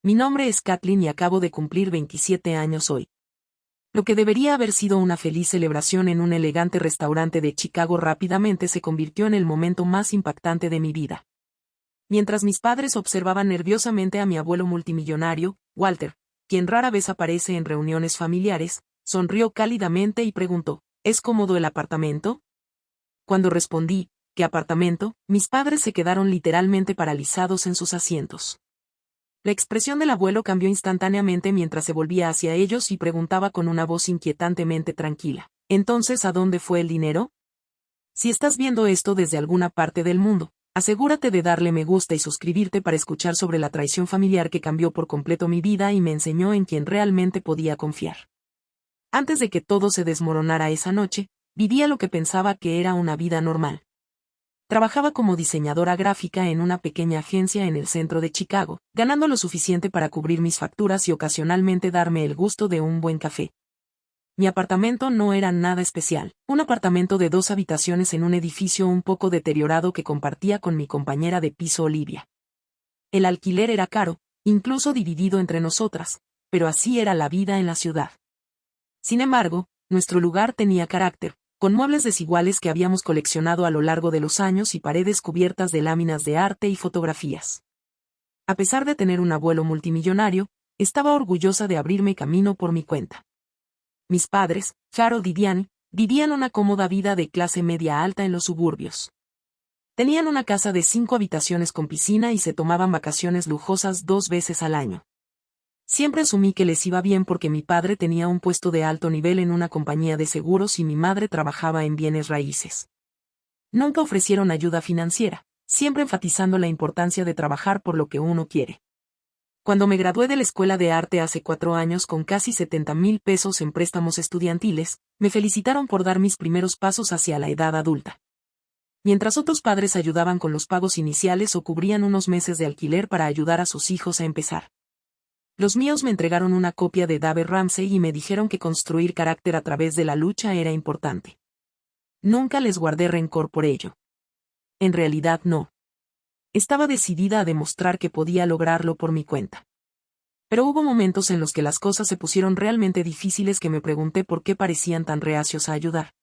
Mi nombre es Kathleen y acabo de cumplir 27 años hoy. Lo que debería haber sido una feliz celebración en un elegante restaurante de Chicago rápidamente se convirtió en el momento más impactante de mi vida. Mientras mis padres observaban nerviosamente a mi abuelo multimillonario, Walter, quien rara vez aparece en reuniones familiares, sonrió cálidamente y preguntó, ¿es cómodo el apartamento? Cuando respondí, ¿qué apartamento?, mis padres se quedaron literalmente paralizados en sus asientos. La expresión del abuelo cambió instantáneamente mientras se volvía hacia ellos y preguntaba con una voz inquietantemente tranquila, ¿entonces a dónde fue el dinero? Si estás viendo esto desde alguna parte del mundo, asegúrate de darle me gusta y suscribirte para escuchar sobre la traición familiar que cambió por completo mi vida y me enseñó en quién realmente podía confiar. Antes de que todo se desmoronara esa noche, vivía lo que pensaba que era una vida normal. Trabajaba como diseñadora gráfica en una pequeña agencia en el centro de Chicago, ganando lo suficiente para cubrir mis facturas y ocasionalmente darme el gusto de un buen café. Mi apartamento no era nada especial, un apartamento de 2 habitaciones en un edificio un poco deteriorado que compartía con mi compañera de piso Olivia. El alquiler era caro, incluso dividido entre nosotras, pero así era la vida en la ciudad. Sin embargo, nuestro lugar tenía carácter, con muebles desiguales que habíamos coleccionado a lo largo de los años y paredes cubiertas de láminas de arte y fotografías. A pesar de tener un abuelo multimillonario, estaba orgullosa de abrirme camino por mi cuenta. Mis padres, Harold y Diane, vivían una cómoda vida de clase media alta en los suburbios. Tenían una casa de 5 habitaciones con piscina y se tomaban vacaciones lujosas 2 veces al año. Siempre asumí que les iba bien porque mi padre tenía un puesto de alto nivel en una compañía de seguros y mi madre trabajaba en bienes raíces. Nunca ofrecieron ayuda financiera, siempre enfatizando la importancia de trabajar por lo que uno quiere. Cuando me gradué de la escuela de arte hace 4 años con casi 70,000 pesos en préstamos estudiantiles, me felicitaron por dar mis primeros pasos hacia la edad adulta. Mientras otros padres ayudaban con los pagos iniciales o cubrían unos meses de alquiler para ayudar a sus hijos a empezar. Los míos me entregaron una copia de Dave Ramsey y me dijeron que construir carácter a través de la lucha era importante. Nunca les guardé rencor por ello. En realidad no. Estaba decidida a demostrar que podía lograrlo por mi cuenta. Pero hubo momentos en los que las cosas se pusieron realmente difíciles que me pregunté por qué parecían tan reacios a ayudar.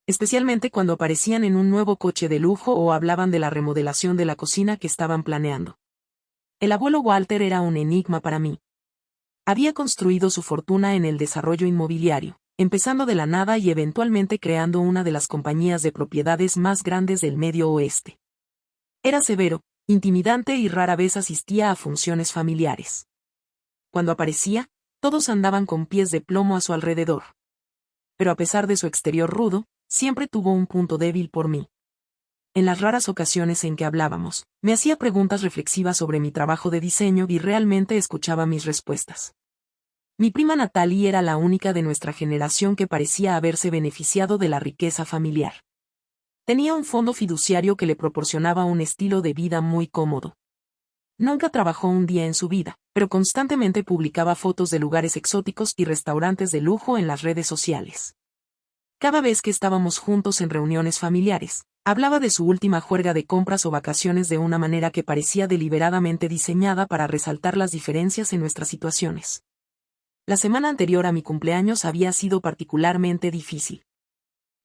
Especialmente cuando aparecían en un nuevo coche de lujo o hablaban de la remodelación de la cocina que estaban planeando. El abuelo Walter era un enigma para mí. Había construido su fortuna en el desarrollo inmobiliario, empezando de la nada y eventualmente creando una de las compañías de propiedades más grandes del Medio Oeste. Era severo, intimidante y rara vez asistía a funciones familiares. Cuando aparecía, todos andaban con pies de plomo a su alrededor. Pero a pesar de su exterior rudo, siempre tuvo un punto débil por mí. En las raras ocasiones en que hablábamos, me hacía preguntas reflexivas sobre mi trabajo de diseño y realmente escuchaba mis respuestas. Mi prima Natalie era la única de nuestra generación que parecía haberse beneficiado de la riqueza familiar. Tenía un fondo fiduciario que le proporcionaba un estilo de vida muy cómodo. Nunca trabajó un día en su vida, pero constantemente publicaba fotos de lugares exóticos y restaurantes de lujo en las redes sociales. Cada vez que estábamos juntos en reuniones familiares, hablaba de su última juerga de compras o vacaciones de una manera que parecía deliberadamente diseñada para resaltar las diferencias en nuestras situaciones. La semana anterior a mi cumpleaños había sido particularmente difícil.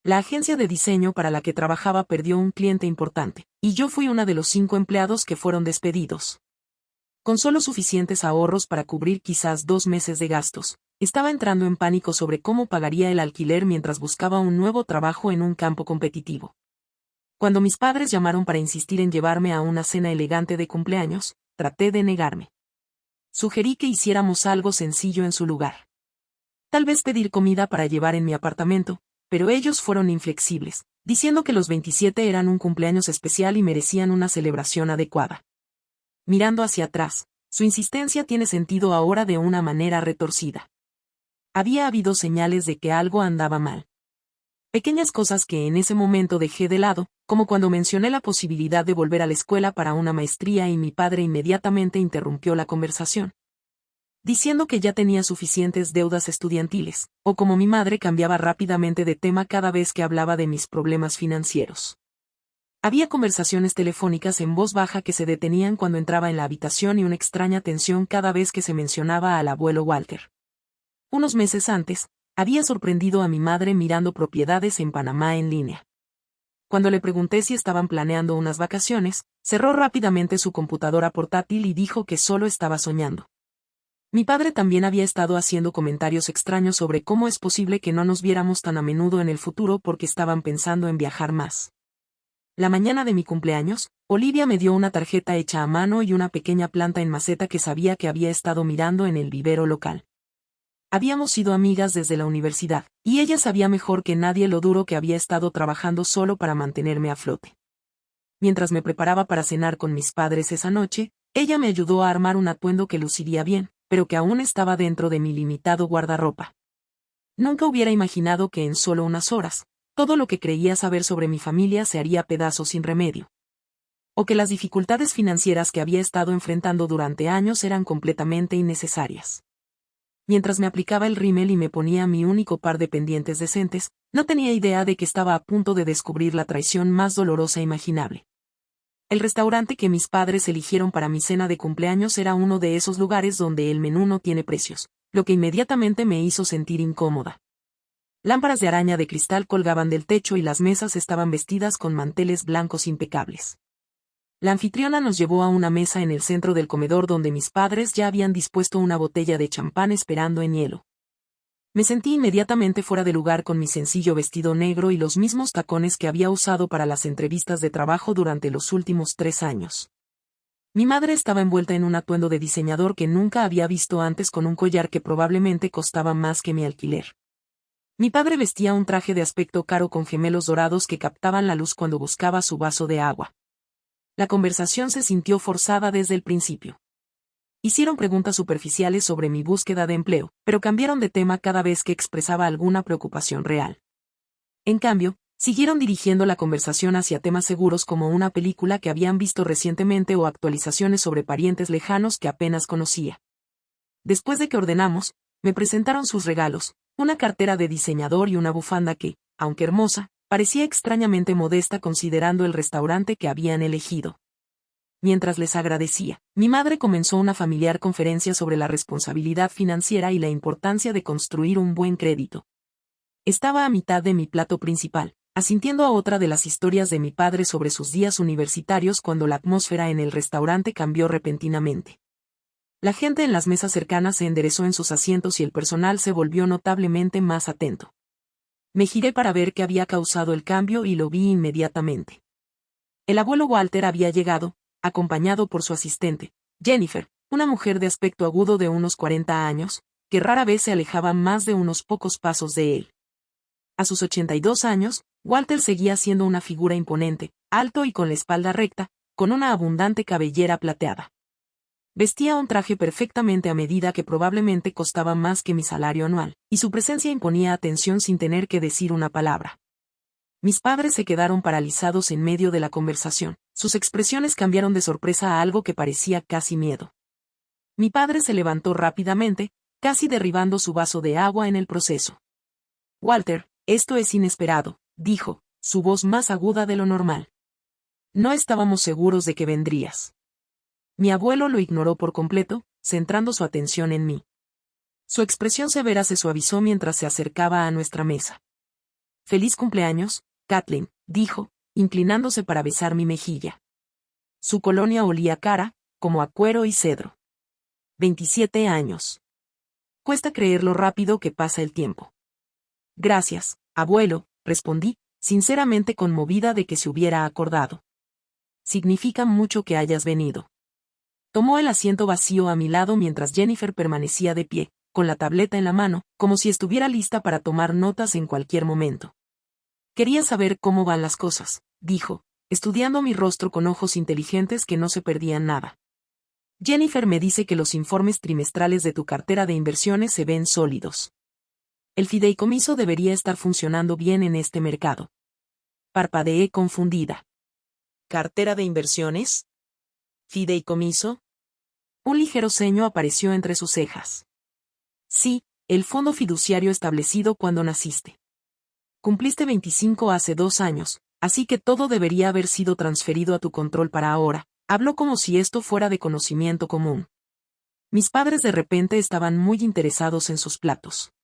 La agencia de diseño para la que trabajaba perdió un cliente importante, y yo fui una de los 5 empleados que fueron despedidos. Con solo suficientes ahorros para cubrir quizás 2 meses de gastos, estaba entrando en pánico sobre cómo pagaría el alquiler mientras buscaba un nuevo trabajo en un campo competitivo. Cuando mis padres llamaron para insistir en llevarme a una cena elegante de cumpleaños, traté de negarme. Sugerí que hiciéramos algo sencillo en su lugar. Tal vez pedir comida para llevar en mi apartamento, pero ellos fueron inflexibles, diciendo que los 27 eran un cumpleaños especial y merecían una celebración adecuada. Mirando hacia atrás, su insistencia tiene sentido ahora de una manera retorcida. Había habido señales de que algo andaba mal. Pequeñas cosas que en ese momento dejé de lado, como cuando mencioné la posibilidad de volver a la escuela para una maestría y mi padre inmediatamente interrumpió la conversación, diciendo que ya tenía suficientes deudas estudiantiles, o como mi madre cambiaba rápidamente de tema cada vez que hablaba de mis problemas financieros. Había conversaciones telefónicas en voz baja que se detenían cuando entraba en la habitación y una extraña tensión cada vez que se mencionaba al abuelo Walter. Unos meses antes, había sorprendido a mi madre mirando propiedades en Panamá en línea. Cuando le pregunté si estaban planeando unas vacaciones, cerró rápidamente su computadora portátil y dijo que solo estaba soñando. Mi padre también había estado haciendo comentarios extraños sobre cómo es posible que no nos viéramos tan a menudo en el futuro porque estaban pensando en viajar más. La mañana de mi cumpleaños, Olivia me dio una tarjeta hecha a mano y una pequeña planta en maceta que sabía que había estado mirando en el vivero local. Habíamos sido amigas desde la universidad, y ella sabía mejor que nadie lo duro que había estado trabajando solo para mantenerme a flote. Mientras me preparaba para cenar con mis padres esa noche, ella me ayudó a armar un atuendo que luciría bien, pero que aún estaba dentro de mi limitado guardarropa. Nunca hubiera imaginado que en solo unas horas, todo lo que creía saber sobre mi familia se haría pedazos sin remedio. O que las dificultades financieras que había estado enfrentando durante años eran completamente innecesarias. Mientras me aplicaba el rímel y me ponía mi único par de pendientes decentes, no tenía idea de que estaba a punto de descubrir la traición más dolorosa imaginable. El restaurante que mis padres eligieron para mi cena de cumpleaños era uno de esos lugares donde el menú no tiene precios, lo que inmediatamente me hizo sentir incómoda. Lámparas de araña de cristal colgaban del techo y las mesas estaban vestidas con manteles blancos impecables. La anfitriona nos llevó a una mesa en el centro del comedor donde mis padres ya habían dispuesto una botella de champán esperando en hielo. Me sentí inmediatamente fuera de lugar con mi sencillo vestido negro y los mismos tacones que había usado para las entrevistas de trabajo durante los últimos 3 años. Mi madre estaba envuelta en un atuendo de diseñador que nunca había visto antes con un collar que probablemente costaba más que mi alquiler. Mi padre vestía un traje de aspecto caro con gemelos dorados que captaban la luz cuando buscaba su vaso de agua. La conversación se sintió forzada desde el principio. Hicieron preguntas superficiales sobre mi búsqueda de empleo, pero cambiaron de tema cada vez que expresaba alguna preocupación real. En cambio, siguieron dirigiendo la conversación hacia temas seguros como una película que habían visto recientemente o actualizaciones sobre parientes lejanos que apenas conocía. Después de que ordenamos, me presentaron sus regalos, una cartera de diseñador y una bufanda que, aunque hermosa, parecía extrañamente modesta considerando el restaurante que habían elegido. Mientras les agradecía, mi madre comenzó una familiar conferencia sobre la responsabilidad financiera y la importancia de construir un buen crédito. Estaba a mitad de mi plato principal, asintiendo a otra de las historias de mi padre sobre sus días universitarios cuando la atmósfera en el restaurante cambió repentinamente. La gente en las mesas cercanas se enderezó en sus asientos y el personal se volvió notablemente más atento. Me giré para ver qué había causado el cambio y lo vi inmediatamente. El abuelo Walter había llegado, acompañado por su asistente, Jennifer, una mujer de aspecto agudo de unos 40 años, que rara vez se alejaba más de unos pocos pasos de él. A sus 82 años, Walter seguía siendo una figura imponente, alto y con la espalda recta, con una abundante cabellera plateada. Vestía un traje perfectamente a medida que probablemente costaba más que mi salario anual, y su presencia imponía atención sin tener que decir una palabra. Mis padres se quedaron paralizados en medio de la conversación, sus expresiones cambiaron de sorpresa a algo que parecía casi miedo. Mi padre se levantó rápidamente, casi derribando su vaso de agua en el proceso. Walter, esto es inesperado, dijo, su voz más aguda de lo normal. No estábamos seguros de que vendrías. Mi abuelo lo ignoró por completo, centrando su atención en mí. Su expresión severa se suavizó mientras se acercaba a nuestra mesa. Feliz cumpleaños, Kathleen, dijo, inclinándose para besar mi mejilla. Su colonia olía cara, como a cuero y cedro. 27 años. Cuesta creer lo rápido que pasa el tiempo. Gracias, abuelo, respondí, sinceramente conmovida de que se hubiera acordado. Significa mucho que hayas venido. Tomó el asiento vacío a mi lado mientras Jennifer permanecía de pie, con la tableta en la mano, como si estuviera lista para tomar notas en cualquier momento. Quería saber cómo van las cosas, dijo, estudiando mi rostro con ojos inteligentes que no se perdían nada. Jennifer me dice que los informes trimestrales de tu cartera de inversiones se ven sólidos. El fideicomiso debería estar funcionando bien en este mercado. Parpadeé confundida. ¿Cartera de inversiones? ¿Fideicomiso? Un ligero ceño apareció entre sus cejas. Sí, el fondo fiduciario establecido cuando naciste. Cumpliste 25 hace 2 años, Así que todo debería haber sido transferido a tu control para ahora. Habló como si esto fuera de conocimiento común. Mis padres de repente estaban muy interesados en sus platos.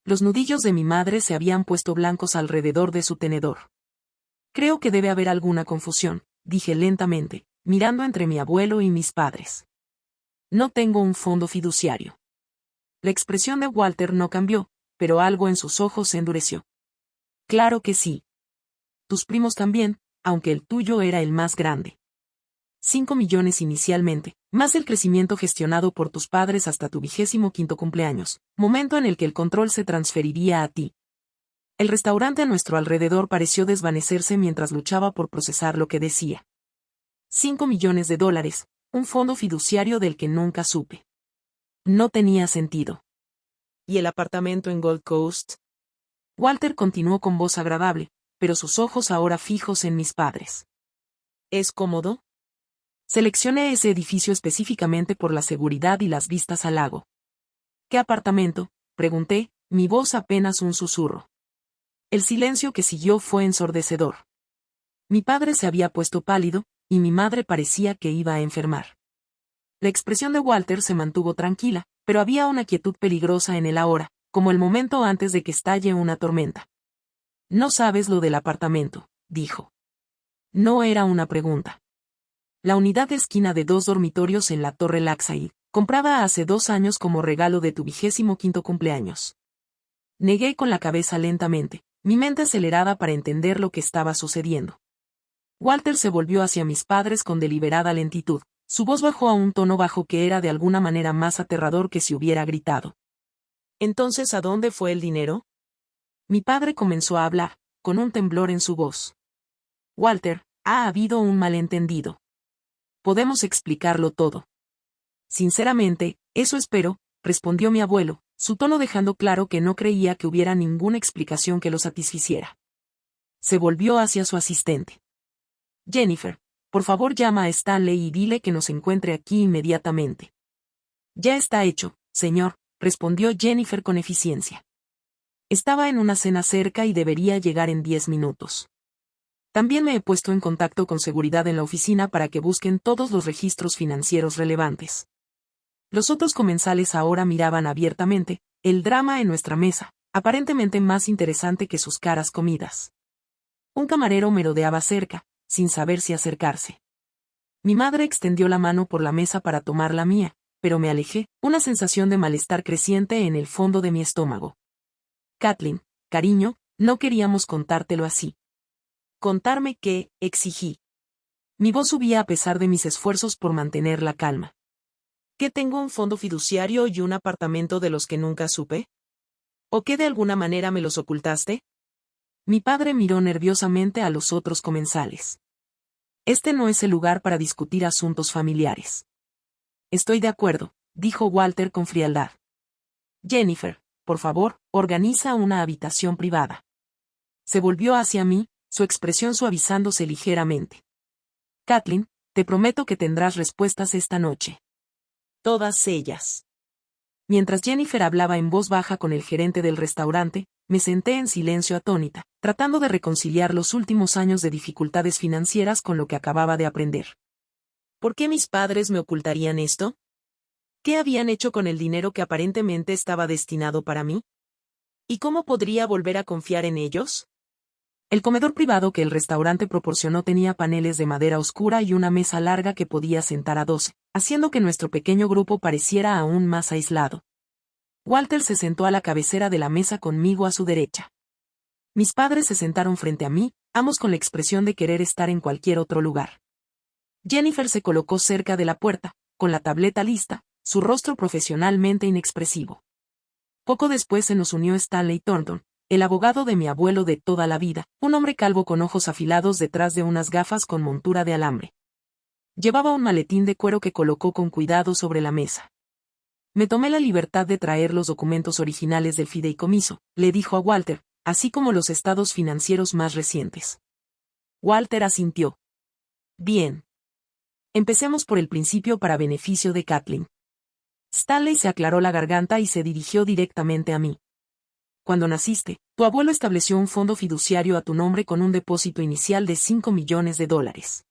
Los nudillos de mi madre se habían puesto blancos alrededor de su tenedor. Creo que debe haber alguna confusión, dije lentamente, mirando entre mi abuelo y mis padres. No tengo un fondo fiduciario. La expresión de Walter no cambió, pero algo en sus ojos se endureció. Claro que sí. Tus primos también, aunque el tuyo era el más grande. 5 millones inicialmente, más el crecimiento gestionado por tus padres hasta tu 25º cumpleaños, momento en el que el control se transferiría a ti. El restaurante a nuestro alrededor pareció desvanecerse mientras luchaba por procesar lo que decía. 5 millones de dólares, un fondo fiduciario del que nunca supe. No tenía sentido. ¿Y el apartamento en Gold Coast? Walter continuó con voz agradable, pero sus ojos ahora fijos en mis padres. ¿Es cómodo? Seleccioné ese edificio específicamente por la seguridad y las vistas al lago. ¿Qué apartamento?, pregunté, mi voz apenas un susurro. El silencio que siguió fue ensordecedor. Mi padre se había puesto pálido, y mi madre parecía que iba a enfermar. La expresión de Walter se mantuvo tranquila, pero había una quietud peligrosa en él ahora, como el momento antes de que estalle una tormenta. No sabes lo del apartamento, dijo. No era una pregunta. La unidad de esquina de 2 dormitorios en la Torre Lakeside, comprada hace 2 años como regalo de tu 25º cumpleaños. Negué con la cabeza lentamente, mi mente acelerada para entender lo que estaba sucediendo. Walter se volvió hacia mis padres con deliberada lentitud, su voz bajó a un tono bajo que era de alguna manera más aterrador que si hubiera gritado. ¿Entonces a dónde fue el dinero? Mi padre comenzó a hablar, con un temblor en su voz. Walter, ha habido un malentendido. Podemos explicarlo todo. Sinceramente, eso espero, respondió mi abuelo, su tono dejando claro que no creía que hubiera ninguna explicación que lo satisficiera. Se volvió hacia su asistente. Jennifer, por favor llama a Stanley y dile que nos encuentre aquí inmediatamente. Ya está hecho, señor, respondió Jennifer con eficiencia. Estaba en una cena cerca y debería llegar en 10 minutos. También me he puesto en contacto con seguridad en la oficina para que busquen todos los registros financieros relevantes. Los otros comensales ahora miraban abiertamente, el drama en nuestra mesa, aparentemente más interesante que sus caras comidas. Un camarero merodeaba cerca, sin saber si acercarse. Mi madre extendió la mano por la mesa para tomar la mía, pero me alejé, una sensación de malestar creciente en el fondo de mi estómago. Kathleen, cariño, no queríamos contártelo así. ¿Contarme qué?, exigí. Mi voz subía a pesar de mis esfuerzos por mantener la calma. ¿Que tengo un fondo fiduciario y un apartamento de los que nunca supe? ¿O que de alguna manera me los ocultaste? Mi padre miró nerviosamente a los otros comensales. Este no es el lugar para discutir asuntos familiares. Estoy de acuerdo, dijo Walter con frialdad. Jennifer, por favor, organiza una habitación privada. Se volvió hacia mí, su expresión suavizándose ligeramente. Kathleen, te prometo que tendrás respuestas esta noche. Todas ellas. Mientras Jennifer hablaba en voz baja con el gerente del restaurante, me senté en silencio atónita, tratando de reconciliar los últimos años de dificultades financieras con lo que acababa de aprender. ¿Por qué mis padres me ocultarían esto? ¿Qué habían hecho con el dinero que aparentemente estaba destinado para mí? ¿Y cómo podría volver a confiar en ellos? El comedor privado que el restaurante proporcionó tenía paneles de madera oscura y una mesa larga que podía sentar a 12, haciendo que nuestro pequeño grupo pareciera aún más aislado. Walter se sentó a la cabecera de la mesa conmigo a su derecha. Mis padres se sentaron frente a mí, ambos con la expresión de querer estar en cualquier otro lugar. Jennifer se colocó cerca de la puerta, con la tableta lista, su rostro profesionalmente inexpresivo. Poco después se nos unió Stanley Thornton, el abogado de mi abuelo de toda la vida, un hombre calvo con ojos afilados detrás de unas gafas con montura de alambre. Llevaba un maletín de cuero que colocó con cuidado sobre la mesa. Me tomé la libertad de traer los documentos originales del fideicomiso, le dijo a Walter, así como los estados financieros más recientes. Walter asintió. Bien. Empecemos por el principio para beneficio de Kathleen. Stanley se aclaró la garganta y se dirigió directamente a mí. Cuando naciste, tu abuelo estableció un fondo fiduciario a tu nombre con un depósito inicial de $5 millones.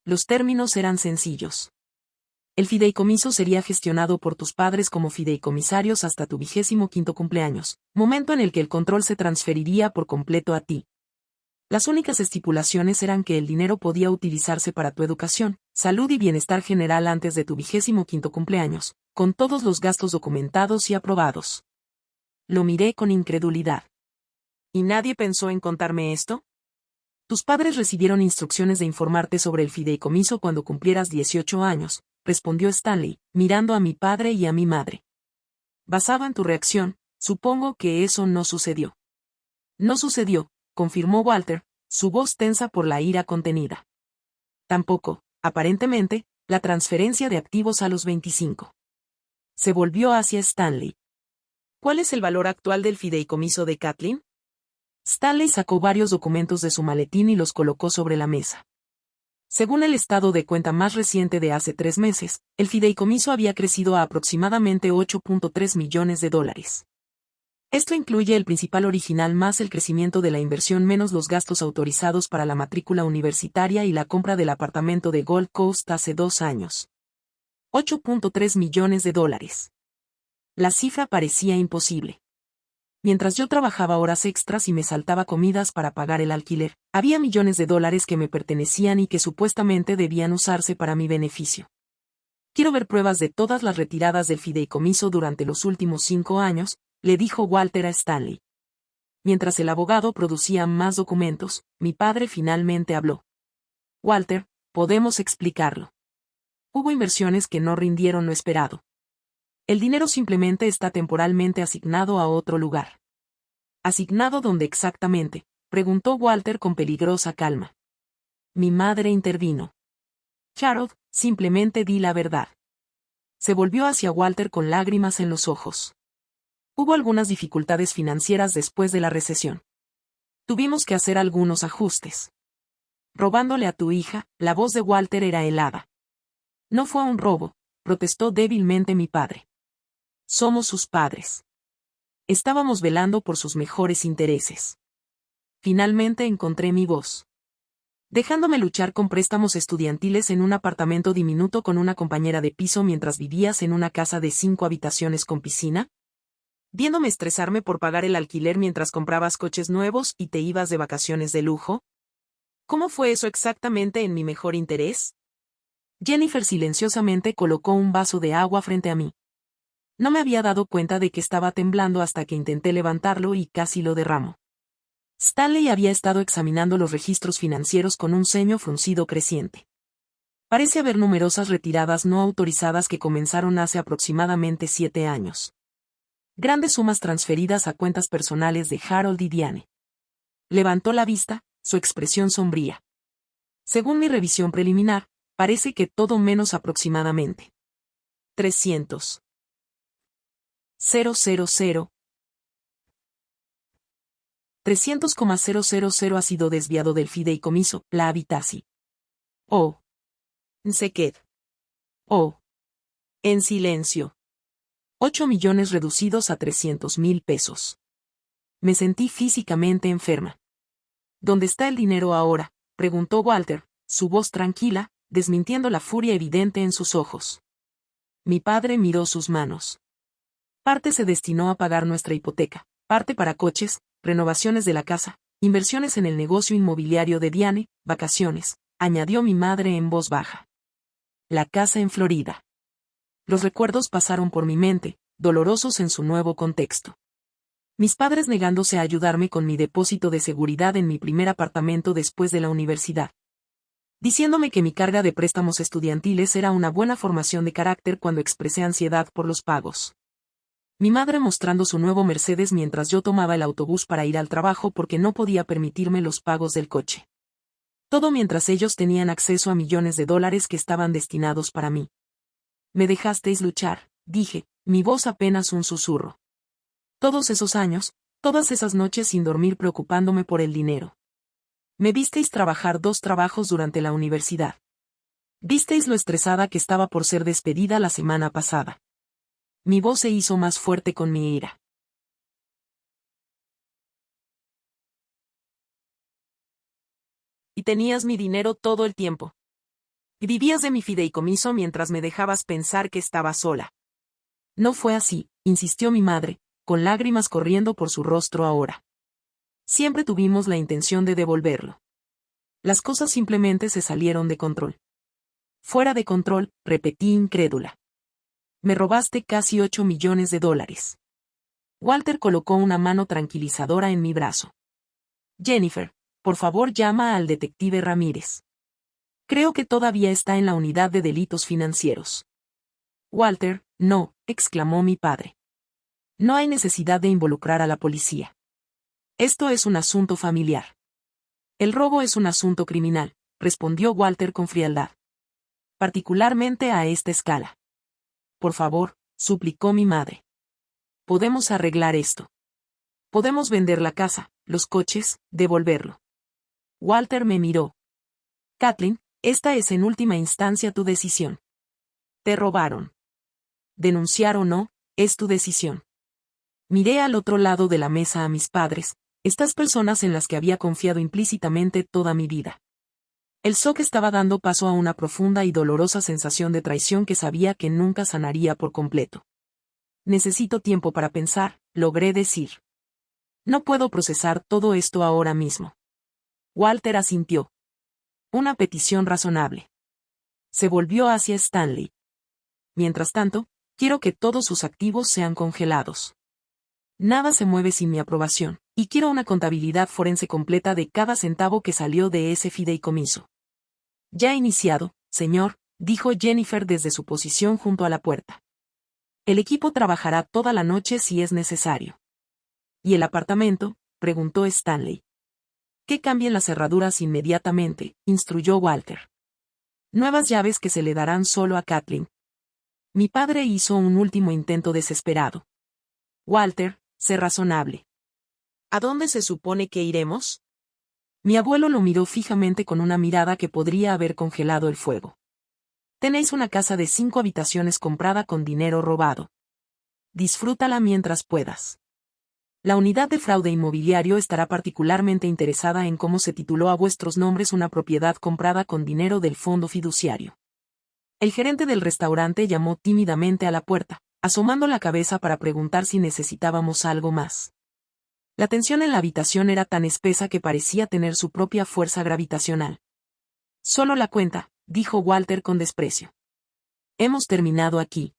Los términos eran sencillos. El fideicomiso sería gestionado por tus padres como fideicomisarios hasta tu 25º cumpleaños, momento en el que el control se transferiría por completo a ti. Las únicas estipulaciones eran que el dinero podía utilizarse para tu educación, salud y bienestar general antes de tu 25º cumpleaños, con todos los gastos documentados y aprobados. Lo miré con incredulidad. ¿Y nadie pensó en contarme esto? Tus padres recibieron instrucciones de informarte sobre el fideicomiso cuando cumplieras 18 años, respondió Stanley, mirando a mi padre y a mi madre. Basado en tu reacción, supongo que eso no sucedió. No sucedió, confirmó Walter, su voz tensa por la ira contenida. Tampoco, aparentemente, la transferencia de activos a los 25. Se volvió hacia Stanley. ¿Cuál es el valor actual del fideicomiso de Kathleen? Stanley sacó varios documentos de su maletín y los colocó sobre la mesa. Según el estado de cuenta más reciente de hace 3 meses, el fideicomiso había crecido a aproximadamente $8.3 millones. Esto incluye el principal original más el crecimiento de la inversión menos los gastos autorizados para la matrícula universitaria y la compra del apartamento de Gold Coast hace 2 años. $8.3 millones. La cifra parecía imposible. Mientras yo trabajaba horas extras y me saltaba comidas para pagar el alquiler, había millones de dólares que me pertenecían y que supuestamente debían usarse para mi beneficio. Quiero ver pruebas de todas las retiradas del fideicomiso durante los últimos 5 años, le dijo Walter a Stanley. Mientras el abogado producía más documentos, mi padre finalmente habló. Walter, podemos explicarlo. Hubo inversiones que no rindieron lo esperado. El dinero simplemente está temporalmente asignado a otro lugar. ¿Asignado dónde exactamente?, preguntó Walter con peligrosa calma. Mi madre intervino. Harold, simplemente di la verdad. Se volvió hacia Walter con lágrimas en los ojos. Hubo algunas dificultades financieras después de la recesión. Tuvimos que hacer algunos ajustes. Robándole a tu hija, la voz de Walter era helada. No fue un robo, protestó débilmente mi padre. Somos sus padres. Estábamos velando por sus mejores intereses. Finalmente encontré mi voz. Dejándome luchar con préstamos estudiantiles en un apartamento diminuto con una compañera de piso mientras vivías en una casa de 5 habitaciones con piscina. Viéndome estresarme por pagar el alquiler mientras comprabas coches nuevos y te ibas de vacaciones de lujo. ¿Cómo fue eso exactamente en mi mejor interés? Jennifer silenciosamente colocó un vaso de agua frente a mí. No me había dado cuenta de que estaba temblando hasta que intenté levantarlo y casi lo derramo. Stanley había estado examinando los registros financieros con un ceño fruncido creciente. Parece haber numerosas retiradas no autorizadas que comenzaron hace aproximadamente 7 años. Grandes sumas transferidas a cuentas personales de Harold y Diane. Levantó la vista, su expresión sombría. Según mi revisión preliminar, parece que todo menos aproximadamente 300. 000. 300,000 ha sido desviado del fideicomiso, la Habitasi. Oh. Se qued. Oh. En silencio. 8 millones reducidos a 300,000 pesos. Me sentí físicamente enferma. ¿Dónde está el dinero ahora?, preguntó Walter, su voz tranquila, desmintiendo la furia evidente en sus ojos. Mi padre miró sus manos. Parte se destinó a pagar nuestra hipoteca, parte para coches, renovaciones de la casa, inversiones en el negocio inmobiliario de Diane, vacaciones, añadió mi madre en voz baja. La casa en Florida. Los recuerdos pasaron por mi mente, dolorosos en su nuevo contexto. Mis padres negándose a ayudarme con mi depósito de seguridad en mi primer apartamento después de la universidad. Diciéndome que mi carga de préstamos estudiantiles era una buena formación de carácter cuando expresé ansiedad por los pagos. Mi madre mostrando su nuevo Mercedes mientras yo tomaba el autobús para ir al trabajo porque no podía permitirme los pagos del coche. Todo mientras ellos tenían acceso a millones de dólares que estaban destinados para mí. Me dejasteis luchar, dije, mi voz apenas un susurro. Todos esos años, todas esas noches sin dormir preocupándome por el dinero. Me visteis trabajar 2 trabajos durante la universidad. Visteis lo estresada que estaba por ser despedida la semana pasada. Mi voz se hizo más fuerte con mi ira. Y tenías mi dinero todo el tiempo. Y vivías de mi fideicomiso mientras me dejabas pensar que estaba sola. No fue así, insistió mi madre, con lágrimas corriendo por su rostro ahora. Siempre tuvimos la intención de devolverlo. Las cosas simplemente se salieron de control. Fuera de control, repetí incrédula. Me robaste casi $8 millones. Walter colocó una mano tranquilizadora en mi brazo. Jennifer, por favor llama al detective Ramírez. Creo que todavía está en la unidad de delitos financieros. Walter, no, exclamó mi padre. No hay necesidad de involucrar a la policía. Esto es un asunto familiar. El robo es un asunto criminal, respondió Walter con frialdad. Particularmente a esta escala. Por favor, suplicó mi madre. Podemos arreglar esto. Podemos vender la casa, los coches, devolverlo. Walter me miró. Kathleen, esta es en última instancia tu decisión. Te robaron. Denunciar o no, es tu decisión. Miré al otro lado de la mesa a mis padres, estas personas en las que había confiado implícitamente toda mi vida. El shock estaba dando paso a una profunda y dolorosa sensación de traición que sabía que nunca sanaría por completo. Necesito tiempo para pensar, logré decir. No puedo procesar todo esto ahora mismo. Walter asintió. Una petición razonable. Se volvió hacia Stanley. Mientras tanto, quiero que todos sus activos sean congelados. Nada se mueve sin mi aprobación, y quiero una contabilidad forense completa de cada centavo que salió de ese fideicomiso. Ya iniciado, señor, dijo Jennifer desde su posición junto a la puerta. El equipo trabajará toda la noche si es necesario. ¿Y el apartamento?, preguntó Stanley. Que cambien las cerraduras inmediatamente, instruyó Walter. Nuevas llaves que se le darán solo a Kathleen. Mi padre hizo un último intento desesperado. Walter, sé razonable. ¿A dónde se supone que iremos? Mi abuelo lo miró fijamente con una mirada que podría haber congelado el fuego. Tenéis una casa de 5 habitaciones comprada con dinero robado. Disfrútala mientras puedas. La unidad de fraude inmobiliario estará particularmente interesada en cómo se tituló a vuestros nombres una propiedad comprada con dinero del fondo fiduciario. El gerente del restaurante llamó tímidamente a la puerta, asomando la cabeza para preguntar si necesitábamos algo más. La tensión en la habitación era tan espesa que parecía tener su propia fuerza gravitacional. Solo la cuenta, dijo Walter con desprecio. Hemos terminado aquí.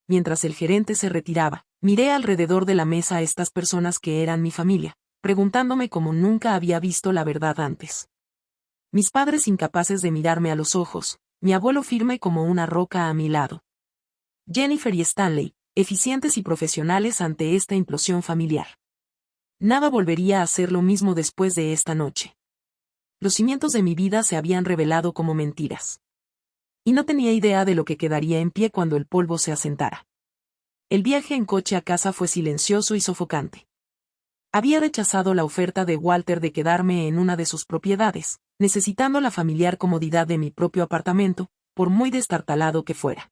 Mientras el gerente se retiraba, miré alrededor de la mesa a estas personas que eran mi familia, preguntándome cómo nunca había visto la verdad antes. Mis padres incapaces de mirarme a los ojos, mi abuelo firme como una roca a mi lado. Jennifer y Stanley, eficientes y profesionales ante esta implosión familiar. Nada volvería a ser lo mismo después de esta noche. Los cimientos de mi vida se habían revelado como mentiras. Y no tenía idea de lo que quedaría en pie cuando el polvo se asentara. El viaje en coche a casa fue silencioso y sofocante. Había rechazado la oferta de Walter de quedarme en una de sus propiedades, necesitando la familiar comodidad de mi propio apartamento, por muy destartalado que fuera.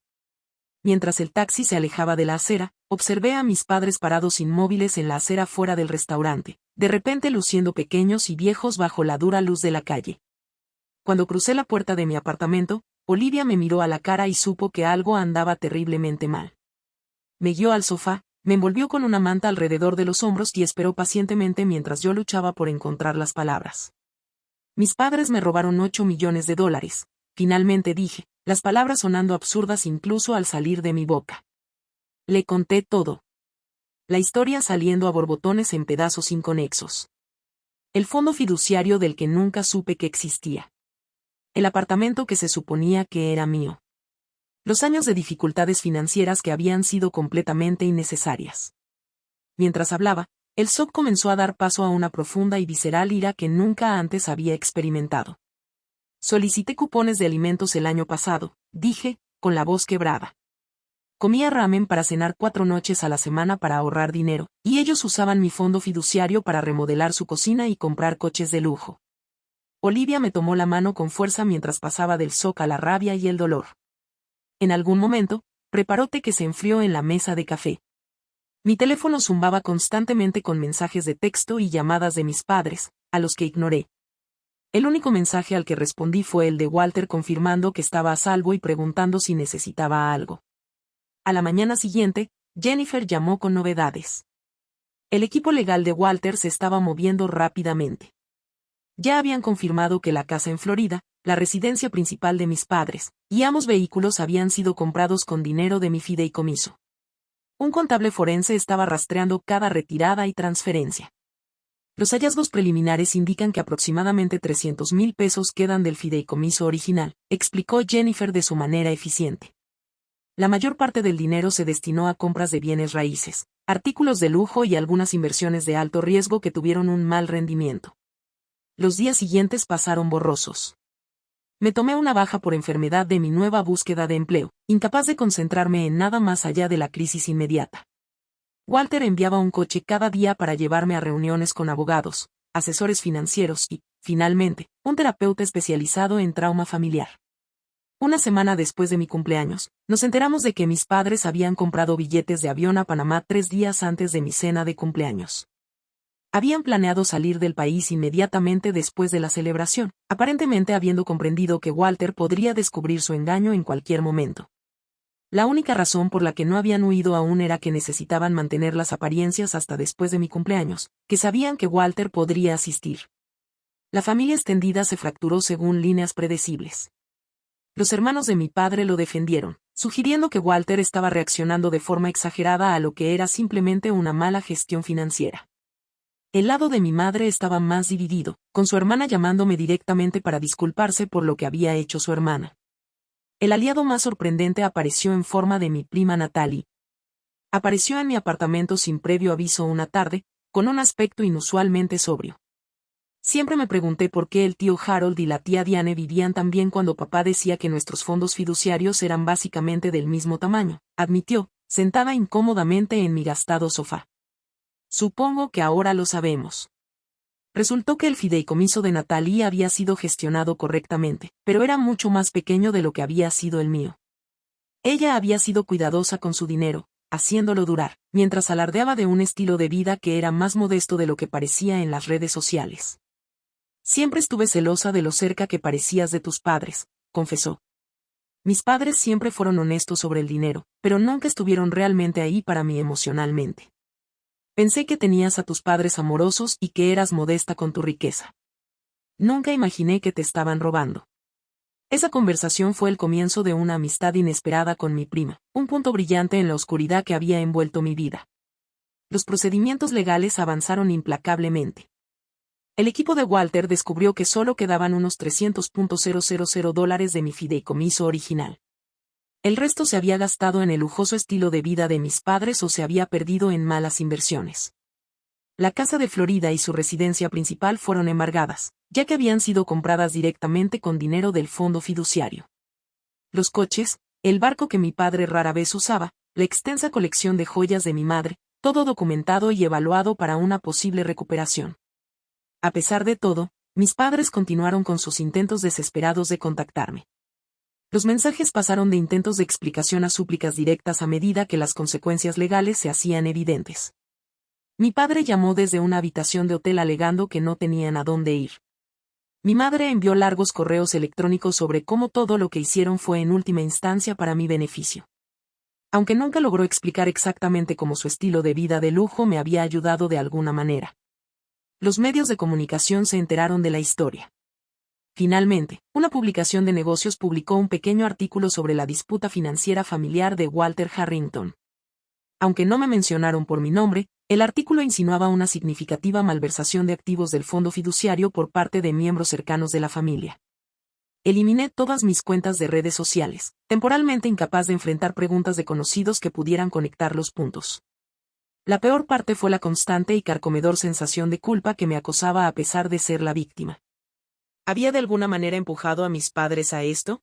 Mientras el taxi se alejaba de la acera, observé a mis padres parados inmóviles en la acera fuera del restaurante, de repente luciendo pequeños y viejos bajo la dura luz de la calle. Cuando crucé la puerta de mi apartamento, Olivia me miró a la cara y supo que algo andaba terriblemente mal. Me guió al sofá, me envolvió con una manta alrededor de los hombros y esperó pacientemente mientras yo luchaba por encontrar las palabras. Mis padres me robaron $8 millones, finalmente dije, las palabras sonando absurdas incluso al salir de mi boca. Le conté todo. La historia saliendo a borbotones en pedazos inconexos. El fondo fiduciario del que nunca supe que existía. El apartamento que se suponía que era mío. Los años de dificultades financieras que habían sido completamente innecesarias. Mientras hablaba, el shock comenzó a dar paso a una profunda y visceral ira que nunca antes había experimentado. Solicité cupones de alimentos el año pasado, dije, con la voz quebrada. Comía ramen para cenar 4 noches a la semana para ahorrar dinero, y ellos usaban mi fondo fiduciario para remodelar su cocina y comprar coches de lujo. Olivia me tomó la mano con fuerza mientras pasaba del shock a la rabia y el dolor. En algún momento, preparó té que se enfrió en la mesa de café. Mi teléfono zumbaba constantemente con mensajes de texto y llamadas de mis padres, a los que ignoré. El único mensaje al que respondí fue el de Walter confirmando que estaba a salvo y preguntando si necesitaba algo. A la mañana siguiente, Jennifer llamó con novedades. El equipo legal de Walter se estaba moviendo rápidamente. Ya habían confirmado que la casa en Florida, la residencia principal de mis padres, y ambos vehículos habían sido comprados con dinero de mi fideicomiso. Un contable forense estaba rastreando cada retirada y transferencia. Los hallazgos preliminares indican que aproximadamente 300,000 pesos quedan del fideicomiso original, explicó Jennifer de su manera eficiente. La mayor parte del dinero se destinó a compras de bienes raíces, artículos de lujo y algunas inversiones de alto riesgo que tuvieron un mal rendimiento. Los días siguientes pasaron borrosos. Me tomé una baja por enfermedad de mi nueva búsqueda de empleo, incapaz de concentrarme en nada más allá de la crisis inmediata. Walter enviaba un coche cada día para llevarme a reuniones con abogados, asesores financieros y, finalmente, un terapeuta especializado en trauma familiar. Una semana después de mi cumpleaños, nos enteramos de que mis padres habían comprado billetes de avión a Panamá 3 días antes de mi cena de cumpleaños. Habían planeado salir del país inmediatamente después de la celebración, aparentemente habiendo comprendido que Walter podría descubrir su engaño en cualquier momento. La única razón por la que no habían huido aún era que necesitaban mantener las apariencias hasta después de mi cumpleaños, que sabían que Walter podría asistir. La familia extendida se fracturó según líneas predecibles. Los hermanos de mi padre lo defendieron, sugiriendo que Walter estaba reaccionando de forma exagerada a lo que era simplemente una mala gestión financiera. El lado de mi madre estaba más dividido, con su hermana llamándome directamente para disculparse por lo que había hecho su hermana. El aliado más sorprendente apareció en forma de mi prima Natalie. Apareció en mi apartamento sin previo aviso una tarde, con un aspecto inusualmente sobrio. Siempre me pregunté por qué el tío Harold y la tía Diane vivían tan bien cuando papá decía que nuestros fondos fiduciarios eran básicamente del mismo tamaño, admitió, sentada incómodamente en mi gastado sofá. Supongo que ahora lo sabemos. Resultó que el fideicomiso de Natalie había sido gestionado correctamente, pero era mucho más pequeño de lo que había sido el mío. Ella había sido cuidadosa con su dinero, haciéndolo durar, mientras alardeaba de un estilo de vida que era más modesto de lo que parecía en las redes sociales. Siempre estuve celosa de lo cerca que parecías de tus padres, confesó. Mis padres siempre fueron honestos sobre el dinero, pero nunca estuvieron realmente ahí para mí emocionalmente. Pensé que tenías a tus padres amorosos y que eras modesta con tu riqueza. Nunca imaginé que te estaban robando. Esa conversación fue el comienzo de una amistad inesperada con mi prima, un punto brillante en la oscuridad que había envuelto mi vida. Los procedimientos legales avanzaron implacablemente. El equipo de Walter descubrió que solo quedaban unos $300,000 de mi fideicomiso original. El resto se había gastado en el lujoso estilo de vida de mis padres o se había perdido en malas inversiones. La casa de Florida y su residencia principal fueron embargadas, ya que habían sido compradas directamente con dinero del fondo fiduciario. Los coches, el barco que mi padre rara vez usaba, la extensa colección de joyas de mi madre, todo documentado y evaluado para una posible recuperación. A pesar de todo, mis padres continuaron con sus intentos desesperados de contactarme. Los mensajes pasaron de intentos de explicación a súplicas directas a medida que las consecuencias legales se hacían evidentes. Mi padre llamó desde una habitación de hotel alegando que no tenían a dónde ir. Mi madre envió largos correos electrónicos sobre cómo todo lo que hicieron fue en última instancia para mi beneficio. Aunque nunca logró explicar exactamente cómo su estilo de vida de lujo me había ayudado de alguna manera. Los medios de comunicación se enteraron de la historia. Finalmente, una publicación de negocios publicó un pequeño artículo sobre la disputa financiera familiar de Walter Harrington. Aunque no me mencionaron por mi nombre, el artículo insinuaba una significativa malversación de activos del fondo fiduciario por parte de miembros cercanos de la familia. Eliminé todas mis cuentas de redes sociales, temporalmente incapaz de enfrentar preguntas de conocidos que pudieran conectar los puntos. La peor parte fue la constante y carcomedor sensación de culpa que me acosaba a pesar de ser la víctima. ¿Había de alguna manera empujado a mis padres a esto?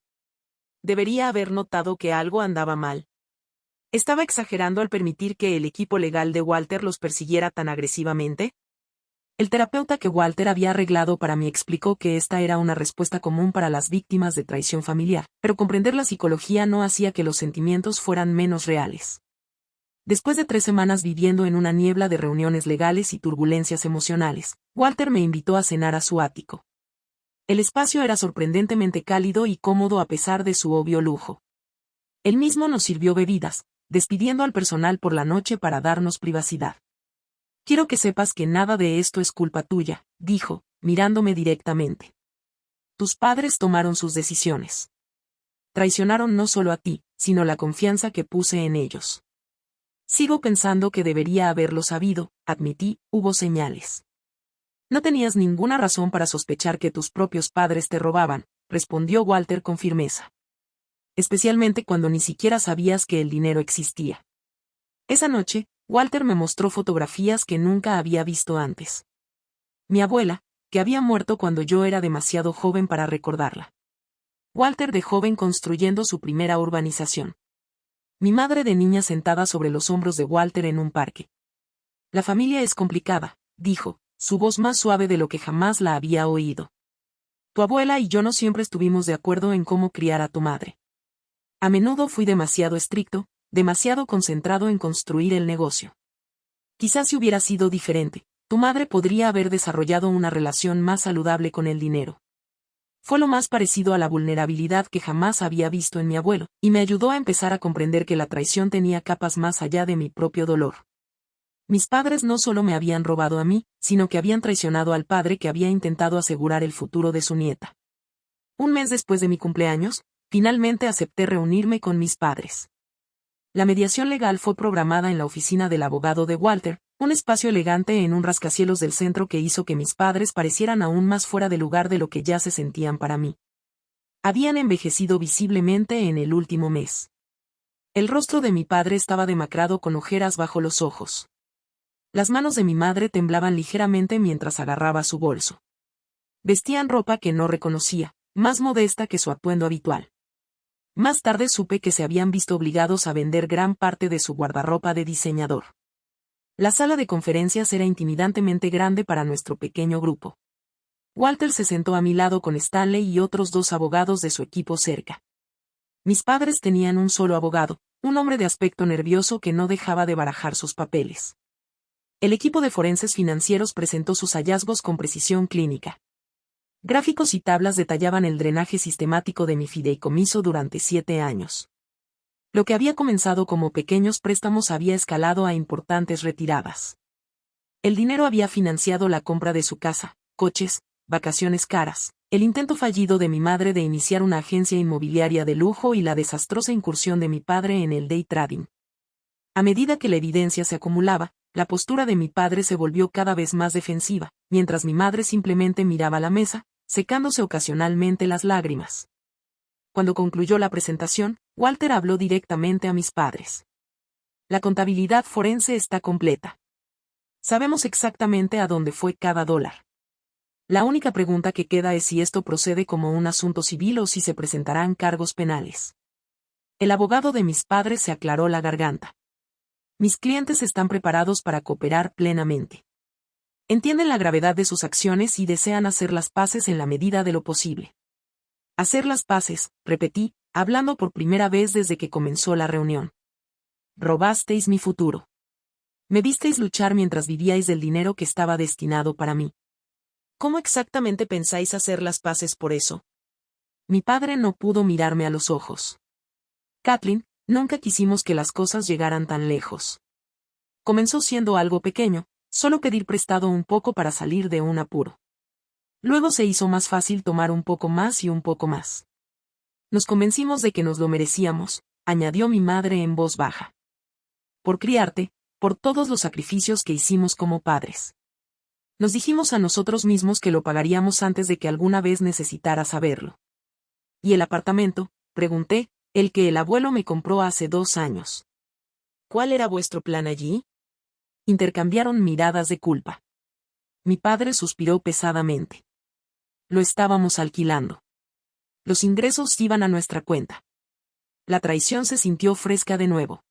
Debería haber notado que algo andaba mal. ¿Estaba exagerando al permitir que el equipo legal de Walter los persiguiera tan agresivamente? El terapeuta que Walter había arreglado para mí explicó que esta era una respuesta común para las víctimas de traición familiar, pero comprender la psicología no hacía que los sentimientos fueran menos reales. Después de 3 semanas viviendo en una niebla de reuniones legales y turbulencias emocionales, Walter me invitó a cenar a su ático. El espacio era sorprendentemente cálido y cómodo a pesar de su obvio lujo. Él mismo nos sirvió bebidas, despidiendo al personal por la noche para darnos privacidad. Quiero que sepas que nada de esto es culpa tuya, dijo, mirándome directamente. Tus padres tomaron sus decisiones. Traicionaron no solo a ti, sino la confianza que puse en ellos. Sigo pensando que debería haberlo sabido, admití, hubo señales. No tenías ninguna razón para sospechar que tus propios padres te robaban, respondió Walter con firmeza. Especialmente cuando ni siquiera sabías que el dinero existía. Esa noche, Walter me mostró fotografías que nunca había visto antes. Mi abuela, que había muerto cuando yo era demasiado joven para recordarla. Walter de joven construyendo su primera urbanización. Mi madre de niña sentada sobre los hombros de Walter en un parque. La familia es complicada, dijo, su voz más suave de lo que jamás la había oído. Tu abuela y yo no siempre estuvimos de acuerdo en cómo criar a tu madre. A menudo fui demasiado estricto, demasiado concentrado en construir el negocio. Quizás si hubiera sido diferente, tu madre podría haber desarrollado una relación más saludable con el dinero. Fue lo más parecido a la vulnerabilidad que jamás había visto en mi abuelo, y me ayudó a empezar a comprender que la traición tenía capas más allá de mi propio dolor. Mis padres no solo me habían robado a mí, sino que habían traicionado al padre que había intentado asegurar el futuro de su nieta. Un mes después de mi cumpleaños, finalmente acepté reunirme con mis padres. La mediación legal fue programada en la oficina del abogado de Walter, un espacio elegante en un rascacielos del centro que hizo que mis padres parecieran aún más fuera de lugar de lo que ya se sentían para mí. Habían envejecido visiblemente en el último mes. El rostro de mi padre estaba demacrado con ojeras bajo los ojos. Las manos de mi madre temblaban ligeramente mientras agarraba su bolso. Vestían ropa que no reconocía, más modesta que su atuendo habitual. Más tarde supe que se habían visto obligados a vender gran parte de su guardarropa de diseñador. La sala de conferencias era intimidantemente grande para nuestro pequeño grupo. Walter se sentó a mi lado con Stanley y otros 2 abogados de su equipo cerca. Mis padres tenían un solo abogado, un hombre de aspecto nervioso que no dejaba de barajar sus papeles. El equipo de forenses financieros presentó sus hallazgos con precisión clínica. Gráficos y tablas detallaban el drenaje sistemático de mi fideicomiso durante 7 años. Lo que había comenzado como pequeños préstamos había escalado a importantes retiradas. El dinero había financiado la compra de su casa, coches, vacaciones caras, el intento fallido de mi madre de iniciar una agencia inmobiliaria de lujo y la desastrosa incursión de mi padre en el day trading. A medida que la evidencia se acumulaba, la postura de mi padre se volvió cada vez más defensiva, mientras mi madre simplemente miraba la mesa, secándose ocasionalmente las lágrimas. Cuando concluyó la presentación, Walter habló directamente a mis padres. La contabilidad forense está completa. Sabemos exactamente a dónde fue cada dólar. La única pregunta que queda es si esto procede como un asunto civil o si se presentarán cargos penales. El abogado de mis padres se aclaró la garganta. Mis clientes están preparados para cooperar plenamente. Entienden la gravedad de sus acciones y desean hacer las paces en la medida de lo posible. Hacer las paces, repetí, hablando por primera vez desde que comenzó la reunión. Robasteis mi futuro. Me visteis luchar mientras vivíais del dinero que estaba destinado para mí. ¿Cómo exactamente pensáis hacer las paces por eso? Mi padre no pudo mirarme a los ojos. Kathleen, nunca quisimos que las cosas llegaran tan lejos. Comenzó siendo algo pequeño, solo pedir prestado un poco para salir de un apuro. Luego se hizo más fácil tomar un poco más y un poco más. Nos convencimos de que nos lo merecíamos, añadió mi madre en voz baja. Por criarte, por todos los sacrificios que hicimos como padres. Nos dijimos a nosotros mismos que lo pagaríamos antes de que alguna vez necesitara saberlo. ¿Y el apartamento? Pregunté, el que el abuelo me compró hace 2 años. ¿Cuál era vuestro plan allí? Intercambiaron miradas de culpa. Mi padre suspiró pesadamente. Lo estábamos alquilando. Los ingresos iban a nuestra cuenta. La traición se sintió fresca de nuevo.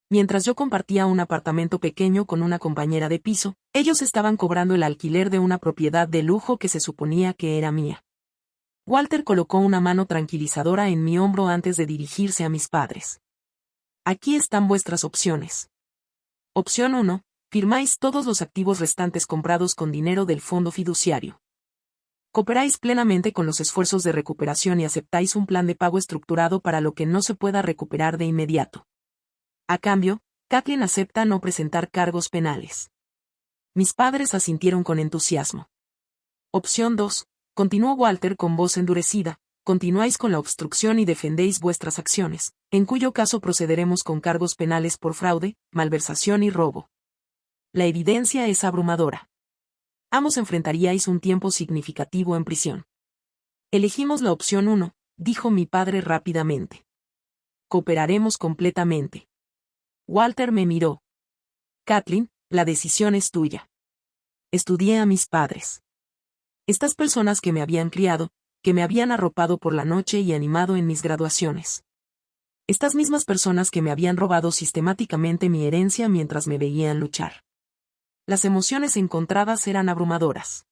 Mientras yo compartía un apartamento pequeño con una compañera de piso, ellos estaban cobrando el alquiler de una propiedad de lujo que se suponía que era mía. Walter colocó una mano tranquilizadora en mi hombro antes de dirigirse a mis padres. Aquí están vuestras opciones. Opción 1. Firmáis todos los activos restantes comprados con dinero del fondo fiduciario. Cooperáis plenamente con los esfuerzos de recuperación y aceptáis un plan de pago estructurado para lo que no se pueda recuperar de inmediato. A cambio, Kathleen acepta no presentar cargos penales. Mis padres asintieron con entusiasmo. Opción 2. Continuó Walter con voz endurecida. Continuáis con la obstrucción y defendéis vuestras acciones, en cuyo caso procederemos con cargos penales por fraude, malversación y robo. La evidencia es abrumadora. Ambos enfrentaríais un tiempo significativo en prisión. Elegimos la opción 1, dijo mi padre rápidamente. Cooperaremos completamente. Walter me miró. Kathleen, la decisión es tuya. Estudié a mis padres. Estas personas que me habían criado, que me habían arropado por la noche y animado en mis graduaciones. Estas mismas personas que me habían robado sistemáticamente mi herencia mientras me veían luchar. Las emociones encontradas eran abrumadoras.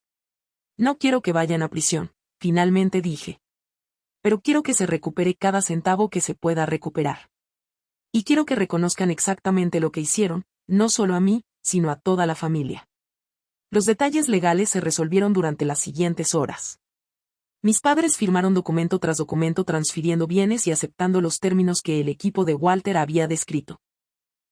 No quiero que vayan a prisión, finalmente dije. Pero quiero que se recupere cada centavo que se pueda recuperar. Y quiero que reconozcan exactamente lo que hicieron, no solo a mí, sino a toda la familia. Los detalles legales se resolvieron durante las siguientes horas. Mis padres firmaron documento tras documento transfiriendo bienes y aceptando los términos que el equipo de Walter había descrito.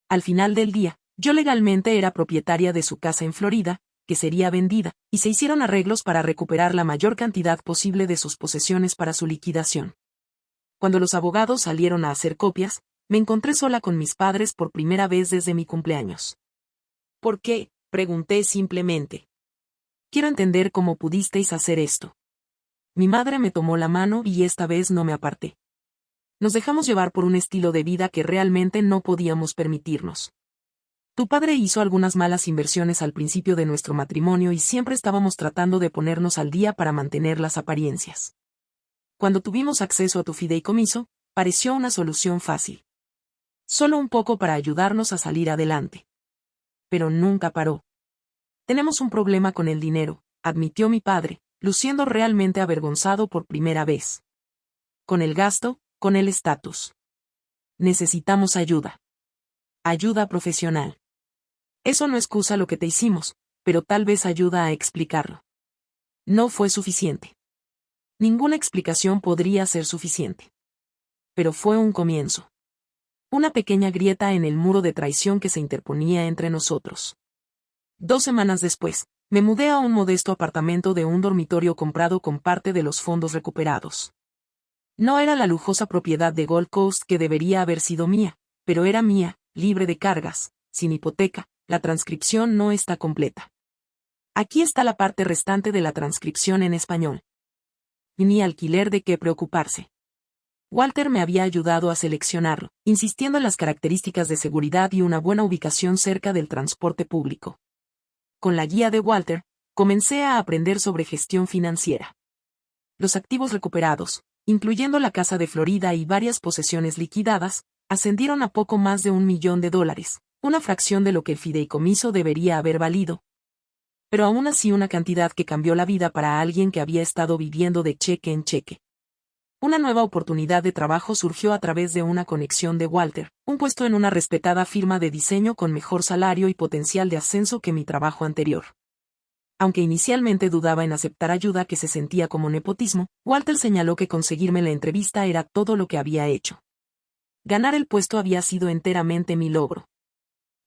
Al final del día, yo legalmente era propietaria de su casa en Florida, que sería vendida, y se hicieron arreglos para recuperar la mayor cantidad posible de sus posesiones para su liquidación. Cuando los abogados salieron a hacer copias, me encontré sola con mis padres por primera vez desde mi cumpleaños. ¿Por qué?, pregunté simplemente. Quiero entender cómo pudisteis hacer esto. Mi madre me tomó la mano y esta vez no me aparté. Nos dejamos llevar por un estilo de vida que realmente no podíamos permitirnos. Tu padre hizo algunas malas inversiones al principio de nuestro matrimonio y siempre estábamos tratando de ponernos al día para mantener las apariencias. Cuando tuvimos acceso a tu fideicomiso, pareció una solución fácil. Solo un poco para ayudarnos a salir adelante. Pero nunca paró. Tenemos un problema con el dinero, admitió mi padre, luciendo realmente avergonzado por primera vez. Con el gasto, con el estatus. Necesitamos ayuda. Ayuda profesional. Eso no excusa lo que te hicimos, pero tal vez ayuda a explicarlo. No fue suficiente. Ninguna explicación podría ser suficiente. Pero fue un comienzo. Una pequeña grieta en el muro de traición que se interponía entre nosotros. 2 semanas después, me mudé a un modesto apartamento de un dormitorio comprado con parte de los fondos recuperados. No era la lujosa propiedad de Gold Coast que debería haber sido mía, pero era mía, libre de cargas, sin hipoteca. La transcripción no está completa. Aquí está la parte restante de la transcripción en español. Ni alquiler de qué preocuparse. Walter me había ayudado a seleccionarlo, insistiendo en las características de seguridad y una buena ubicación cerca del transporte público. Con la guía de Walter, comencé a aprender sobre gestión financiera. Los activos recuperados, incluyendo la casa de Florida y varias posesiones liquidadas, ascendieron a poco más de $1 millón, una fracción de lo que el fideicomiso debería haber valido. Pero aún así una cantidad que cambió la vida para alguien que había estado viviendo de cheque en cheque. Una nueva oportunidad de trabajo surgió a través de una conexión de Walter, un puesto en una respetada firma de diseño con mejor salario y potencial de ascenso que mi trabajo anterior. Aunque inicialmente dudaba en aceptar ayuda que se sentía como nepotismo, Walter señaló que conseguirme la entrevista era todo lo que había hecho. Ganar el puesto había sido enteramente mi logro.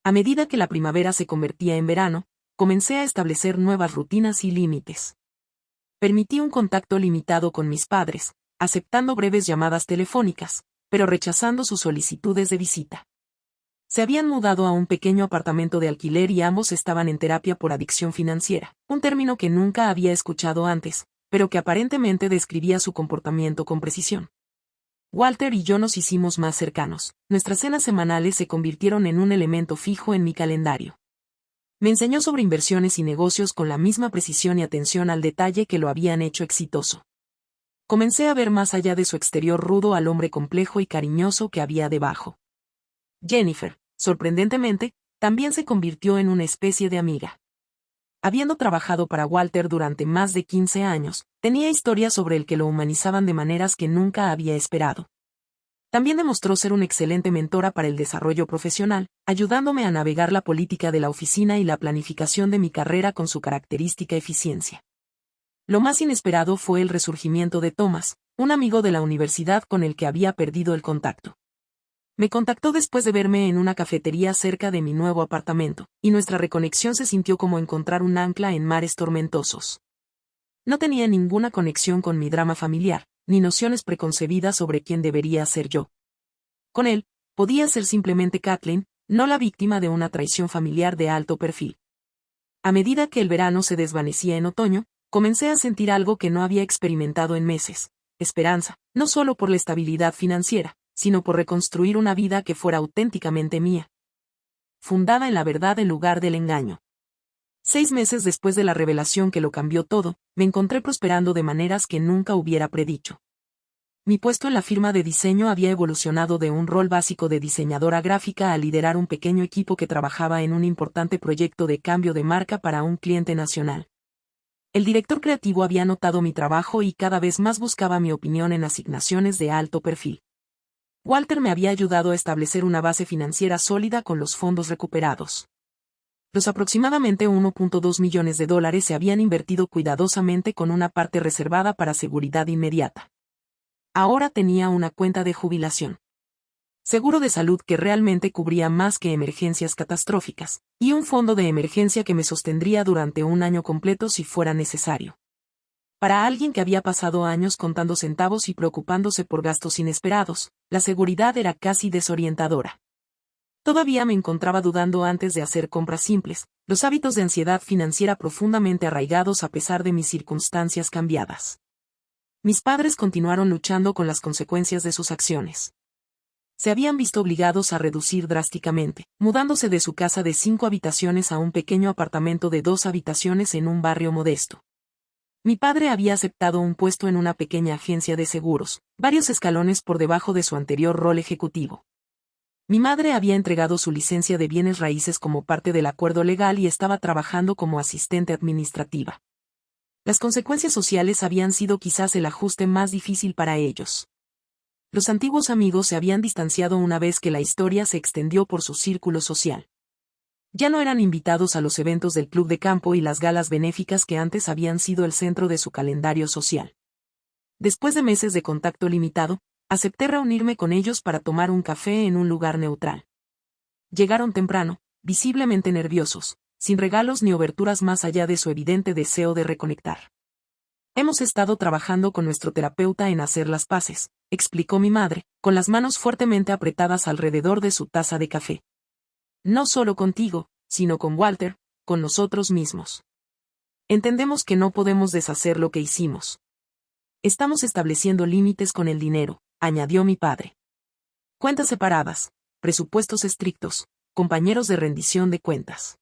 A medida que la primavera se convertía en verano, comencé a establecer nuevas rutinas y límites. Permití un contacto limitado con mis padres, aceptando breves llamadas telefónicas, pero rechazando sus solicitudes de visita. Se habían mudado a un pequeño apartamento de alquiler y ambos estaban en terapia por adicción financiera, un término que nunca había escuchado antes, pero que aparentemente describía su comportamiento con precisión. Walter y yo nos hicimos más cercanos. Nuestras cenas semanales se convirtieron en un elemento fijo en mi calendario. Me enseñó sobre inversiones y negocios con la misma precisión y atención al detalle que lo habían hecho exitoso. Comencé a ver más allá de su exterior rudo al hombre complejo y cariñoso que había debajo. Jennifer, sorprendentemente, también se convirtió en una especie de amiga. Habiendo trabajado para Walter durante más de 15 años, tenía historias sobre el que lo humanizaban de maneras que nunca había esperado. También demostró ser una excelente mentora para el desarrollo profesional, ayudándome a navegar la política de la oficina y la planificación de mi carrera con su característica eficiencia. Lo más inesperado fue el resurgimiento de Thomas, un amigo de la universidad con el que había perdido el contacto. Me contactó después de verme en una cafetería cerca de mi nuevo apartamento, y nuestra reconexión se sintió como encontrar un ancla en mares tormentosos. No tenía ninguna conexión con mi drama familiar, ni nociones preconcebidas sobre quién debería ser yo. Con él, podía ser simplemente Kathleen, no la víctima de una traición familiar de alto perfil. A medida que el verano se desvanecía en otoño, comencé a sentir algo que no había experimentado en meses: esperanza, no solo por la estabilidad financiera, sino por reconstruir una vida que fuera auténticamente mía, fundada en la verdad en lugar del engaño. 6 meses después de la revelación que lo cambió todo, me encontré prosperando de maneras que nunca hubiera predicho. Mi puesto en la firma de diseño había evolucionado de un rol básico de diseñadora gráfica a liderar un pequeño equipo que trabajaba en un importante proyecto de cambio de marca para un cliente nacional. El director creativo había notado mi trabajo y cada vez más buscaba mi opinión en asignaciones de alto perfil. Walter me había ayudado a establecer una base financiera sólida con los fondos recuperados. Los aproximadamente $1.2 millones se habían invertido cuidadosamente con una parte reservada para seguridad inmediata. Ahora tenía una cuenta de jubilación, seguro de salud que realmente cubría más que emergencias catastróficas, y un fondo de emergencia que me sostendría durante un año completo si fuera necesario. Para alguien que había pasado años contando centavos y preocupándose por gastos inesperados, la seguridad era casi desorientadora. Todavía me encontraba dudando antes de hacer compras simples, los hábitos de ansiedad financiera profundamente arraigados a pesar de mis circunstancias cambiadas. Mis padres continuaron luchando con las consecuencias de sus acciones. Se habían visto obligados a reducir drásticamente, mudándose de su casa de 5 habitaciones a un pequeño apartamento de 2 habitaciones en un barrio modesto. Mi padre había aceptado un puesto en una pequeña agencia de seguros, varios escalones por debajo de su anterior rol ejecutivo. Mi madre había entregado su licencia de bienes raíces como parte del acuerdo legal y estaba trabajando como asistente administrativa. Las consecuencias sociales habían sido quizás el ajuste más difícil para ellos. Los antiguos amigos se habían distanciado una vez que la historia se extendió por su círculo social. Ya no eran invitados a los eventos del club de campo y las galas benéficas que antes habían sido el centro de su calendario social. Después de meses de contacto limitado, acepté reunirme con ellos para tomar un café en un lugar neutral. Llegaron temprano, visiblemente nerviosos, sin regalos ni oberturas más allá de su evidente deseo de reconectar. Hemos estado trabajando con nuestro terapeuta en hacer las paces, explicó mi madre, con las manos fuertemente apretadas alrededor de su taza de café. No solo contigo, sino con Walter, con nosotros mismos. Entendemos que no podemos deshacer lo que hicimos. Estamos estableciendo límites con el dinero, añadió mi padre. Cuentas separadas, presupuestos estrictos, compañeros de rendición de cuentas.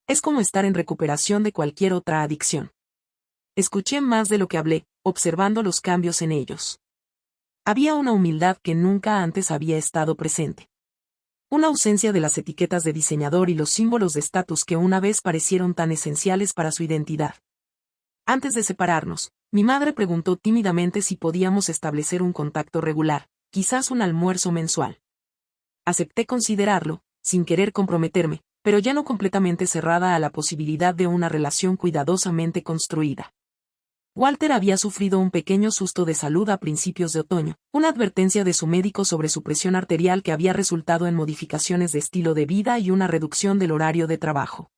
Es como estar en recuperación de cualquier otra adicción. Escuché más de lo que hablé, observando los cambios en ellos. Había una humildad que nunca antes había estado presente. Una ausencia de las etiquetas de diseñador y los símbolos de estatus que una vez parecieron tan esenciales para su identidad. Antes de separarnos, mi madre preguntó tímidamente si podíamos establecer un contacto regular, quizás un almuerzo mensual. Acepté considerarlo, sin querer comprometerme, pero ya no completamente cerrada a la posibilidad de una relación cuidadosamente construida. Walter había sufrido un pequeño susto de salud a principios de otoño, una advertencia de su médico sobre su presión arterial que había resultado en modificaciones de estilo de vida y una reducción del horario de trabajo.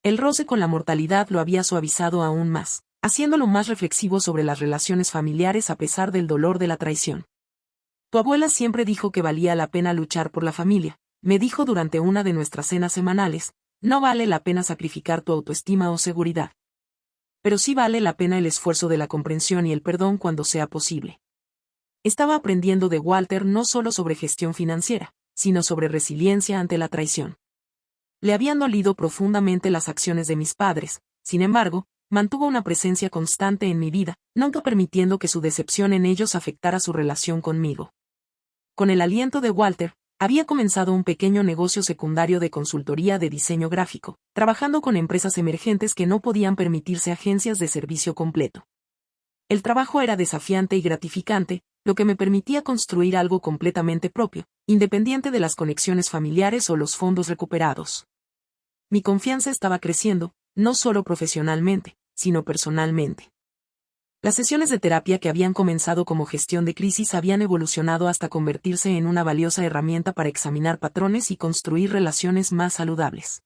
El roce con la mortalidad lo había suavizado aún más, haciéndolo más reflexivo sobre las relaciones familiares a pesar del dolor de la traición. Tu abuela siempre dijo que valía la pena luchar por la familia, me dijo durante una de nuestras cenas semanales, no vale la pena sacrificar tu autoestima o seguridad. Pero sí vale la pena el esfuerzo de la comprensión y el perdón cuando sea posible. Estaba aprendiendo de Walter no solo sobre gestión financiera, sino sobre resiliencia ante la traición. Le habían dolido profundamente las acciones de mis padres, sin embargo, mantuvo una presencia constante en mi vida, nunca permitiendo que su decepción en ellos afectara su relación conmigo. Con el aliento de Walter, había comenzado un pequeño negocio secundario de consultoría de diseño gráfico, trabajando con empresas emergentes que no podían permitirse agencias de servicio completo. El trabajo era desafiante y gratificante, lo que me permitía construir algo completamente propio, independiente de las conexiones familiares o los fondos recuperados. Mi confianza estaba creciendo, no solo profesionalmente, sino personalmente. Las sesiones de terapia que habían comenzado como gestión de crisis habían evolucionado hasta convertirse en una valiosa herramienta para examinar patrones y construir relaciones más saludables.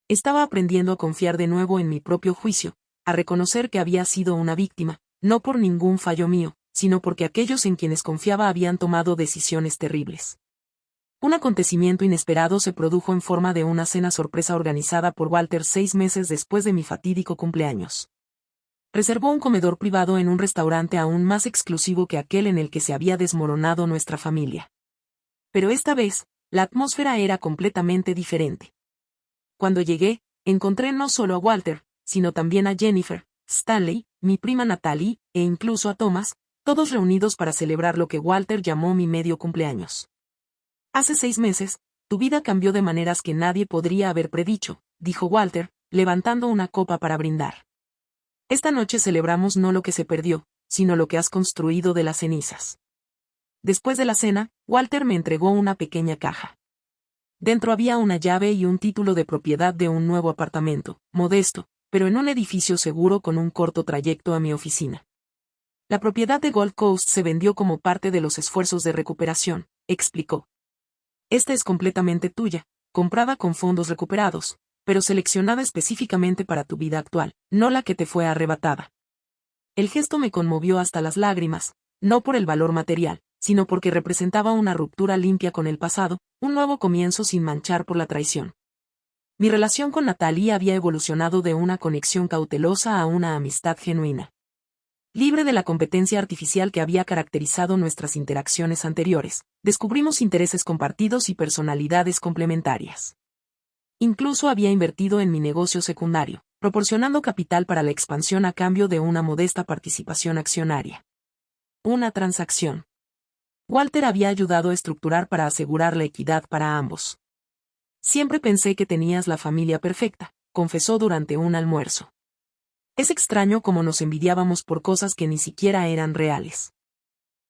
Estaba aprendiendo a confiar de nuevo en mi propio juicio, a reconocer que había sido una víctima, no por ningún fallo mío, sino porque aquellos en quienes confiaba habían tomado decisiones terribles. Un acontecimiento inesperado se produjo en forma de una cena sorpresa organizada por Walter 6 meses después de mi fatídico cumpleaños. Reservó un comedor privado en un restaurante aún más exclusivo que aquel en el que se había desmoronado nuestra familia. Pero esta vez, la atmósfera era completamente diferente. Cuando llegué, encontré no solo a Walter, sino también a Jennifer, Stanley, mi prima Natalie, e incluso a Thomas, todos reunidos para celebrar lo que Walter llamó mi medio cumpleaños. Hace 6 meses, tu vida cambió de maneras que nadie podría haber predicho, dijo Walter, levantando una copa para brindar. Esta noche celebramos no lo que se perdió, sino lo que has construido de las cenizas. Después de la cena, Walter me entregó una pequeña caja. Dentro había una llave y un título de propiedad de un nuevo apartamento, modesto, pero en un edificio seguro con un corto trayecto a mi oficina. La propiedad de Gold Coast se vendió como parte de los esfuerzos de recuperación, explicó. Esta es completamente tuya, comprada con fondos recuperados, pero seleccionada específicamente para tu vida actual, no la que te fue arrebatada. El gesto me conmovió hasta las lágrimas, no por el valor material, sino porque representaba una ruptura limpia con el pasado, un nuevo comienzo sin manchar por la traición. Mi relación con Natalie había evolucionado de una conexión cautelosa a una amistad genuina. Libre de la competencia artificial que había caracterizado nuestras interacciones anteriores, descubrimos intereses compartidos y personalidades complementarias. Incluso había invertido en mi negocio secundario, proporcionando capital para la expansión a cambio de una modesta participación accionaria. Una transacción. Walter había ayudado a estructurar para asegurar la equidad para ambos. Siempre pensé que tenías la familia perfecta, confesó durante un almuerzo. Es extraño cómo nos envidiábamos por cosas que ni siquiera eran reales.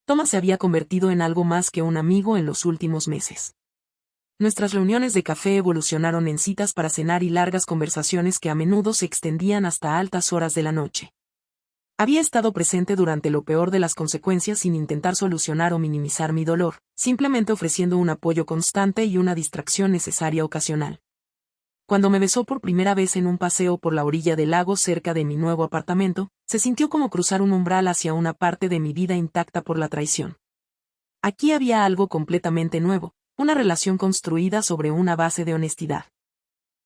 Thomas se había convertido en algo más que un amigo en los últimos meses. Nuestras reuniones de café evolucionaron en citas para cenar y largas conversaciones que a menudo se extendían hasta altas horas de la noche. Había estado presente durante lo peor de las consecuencias sin intentar solucionar o minimizar mi dolor, simplemente ofreciendo un apoyo constante y una distracción necesaria ocasional. Cuando me besó por primera vez en un paseo por la orilla del lago cerca de mi nuevo apartamento, se sintió como cruzar un umbral hacia una parte de mi vida intacta por la traición. Aquí había algo completamente nuevo, una relación construida sobre una base de honestidad.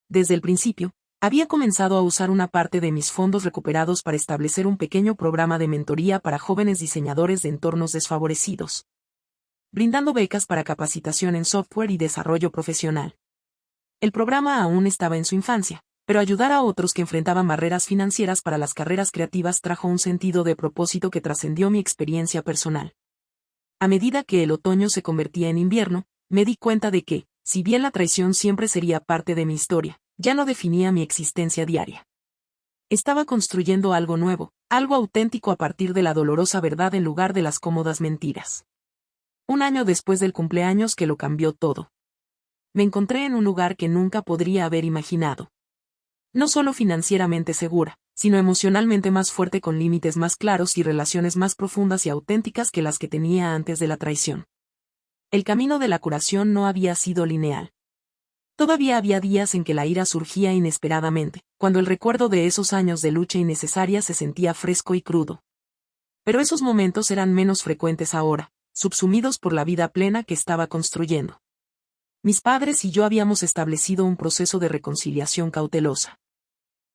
Desde el principio, había comenzado a usar una parte de mis fondos recuperados para establecer un pequeño programa de mentoría para jóvenes diseñadores de entornos desfavorecidos, brindando becas para capacitación en software y desarrollo profesional. El programa aún estaba en su infancia, pero ayudar a otros que enfrentaban barreras financieras para las carreras creativas trajo un sentido de propósito que trascendió mi experiencia personal. A medida que el otoño se convertía en invierno, me di cuenta de que, si bien la traición siempre sería parte de mi historia, ya no definía mi existencia diaria. Estaba construyendo algo nuevo, algo auténtico a partir de la dolorosa verdad en lugar de las cómodas mentiras. Un año después del cumpleaños que lo cambió todo. Me encontré en un lugar que nunca podría haber imaginado. No solo financieramente segura, sino emocionalmente más fuerte con límites más claros y relaciones más profundas y auténticas que las que tenía antes de la traición. El camino de la curación no había sido lineal. Todavía había días en que la ira surgía inesperadamente, cuando el recuerdo de esos años de lucha innecesaria se sentía fresco y crudo. Pero esos momentos eran menos frecuentes ahora, subsumidos por la vida plena que estaba construyendo. Mis padres y yo habíamos establecido un proceso de reconciliación cautelosa.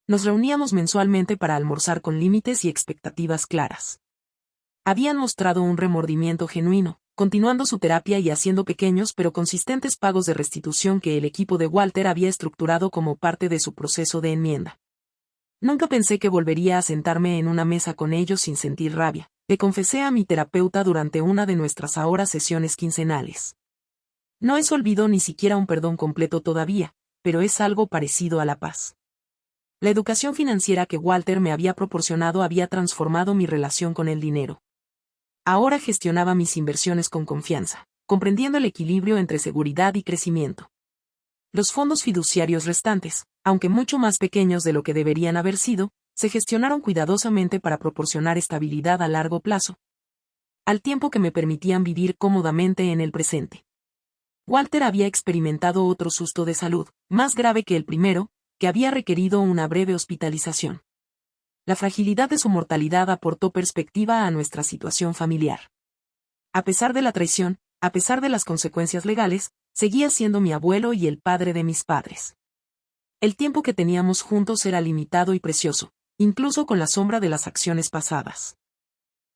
Nos reuníamos mensualmente para almorzar con límites y expectativas claras. Habían mostrado un remordimiento genuino, continuando su terapia y haciendo pequeños pero consistentes pagos de restitución que el equipo de Walter había estructurado como parte de su proceso de enmienda. Nunca pensé que volvería a sentarme en una mesa con ellos sin sentir rabia, le confesé a mi terapeuta durante una de nuestras ahora sesiones quincenales. No es olvido ni siquiera un perdón completo todavía, pero es algo parecido a la paz. La educación financiera que Walter me había proporcionado había transformado mi relación con el dinero. Ahora gestionaba mis inversiones con confianza, comprendiendo el equilibrio entre seguridad y crecimiento. Los fondos fiduciarios restantes, aunque mucho más pequeños de lo que deberían haber sido, se gestionaron cuidadosamente para proporcionar estabilidad a largo plazo, al tiempo que me permitían vivir cómodamente en el presente. Walter había experimentado otro susto de salud, más grave que el primero, que había requerido una breve hospitalización. La fragilidad de su mortalidad aportó perspectiva a nuestra situación familiar. A pesar de la traición, a pesar de las consecuencias legales, seguía siendo mi abuelo y el padre de mis padres. El tiempo que teníamos juntos era limitado y precioso, incluso con la sombra de las acciones pasadas.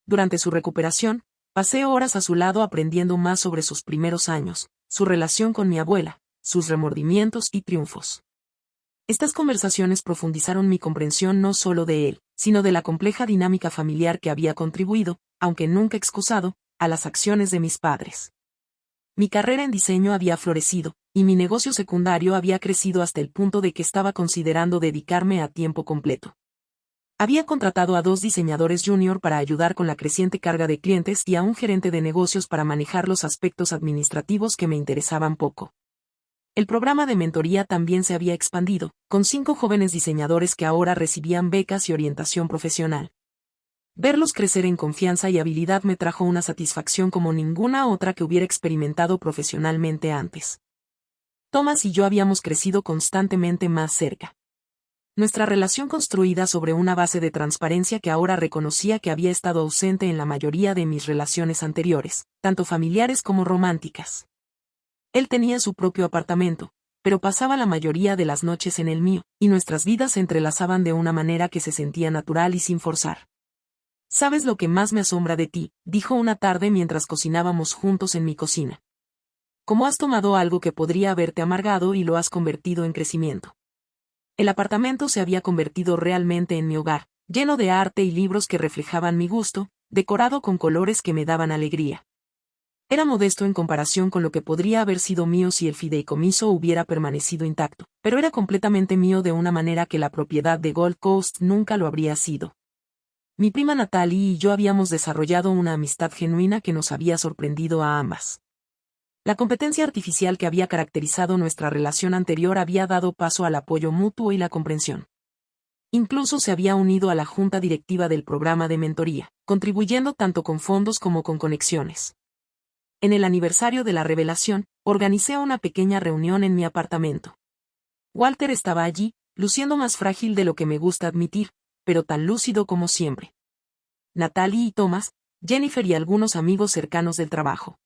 Durante su recuperación, pasé horas a su lado aprendiendo más sobre sus primeros años, su relación con mi abuela, sus remordimientos y triunfos. Estas conversaciones profundizaron mi comprensión no solo de él, sino de la compleja dinámica familiar que había contribuido, aunque nunca excusado, a las acciones de mis padres. Mi carrera en diseño había florecido, y mi negocio secundario había crecido hasta el punto de que estaba considerando dedicarme a tiempo completo. Había contratado a 2 diseñadores junior para ayudar con la creciente carga de clientes y a un gerente de negocios para manejar los aspectos administrativos que me interesaban poco. El programa de mentoría también se había expandido, con 5 jóvenes diseñadores que ahora recibían becas y orientación profesional. Verlos crecer en confianza y habilidad me trajo una satisfacción como ninguna otra que hubiera experimentado profesionalmente antes. Thomas y yo habíamos crecido constantemente más cerca. Nuestra relación construida sobre una base de transparencia que ahora reconocía que había estado ausente en la mayoría de mis relaciones anteriores, tanto familiares como románticas. Él tenía su propio apartamento, pero pasaba la mayoría de las noches en el mío, y nuestras vidas se entrelazaban de una manera que se sentía natural y sin forzar. «¿Sabes lo que más me asombra de ti?», dijo una tarde mientras cocinábamos juntos en mi cocina. «¿Cómo has tomado algo que podría haberte amargado y lo has convertido en crecimiento?». El apartamento se había convertido realmente en mi hogar, lleno de arte y libros que reflejaban mi gusto, decorado con colores que me daban alegría. Era modesto en comparación con lo que podría haber sido mío si el fideicomiso hubiera permanecido intacto, pero era completamente mío de una manera que la propiedad de Gold Coast nunca lo habría sido. Mi prima Natalie y yo habíamos desarrollado una amistad genuina que nos había sorprendido a ambas. La competencia artificial que había caracterizado nuestra relación anterior había dado paso al apoyo mutuo y la comprensión. Incluso se había unido a la junta directiva del programa de mentoría, contribuyendo tanto con fondos como con conexiones. En el aniversario de la revelación, organicé una pequeña reunión en mi apartamento. Walter estaba allí, luciendo más frágil de lo que me gusta admitir, pero tan lúcido como siempre. Natalie y Thomas, Jennifer y algunos amigos cercanos del trabajo.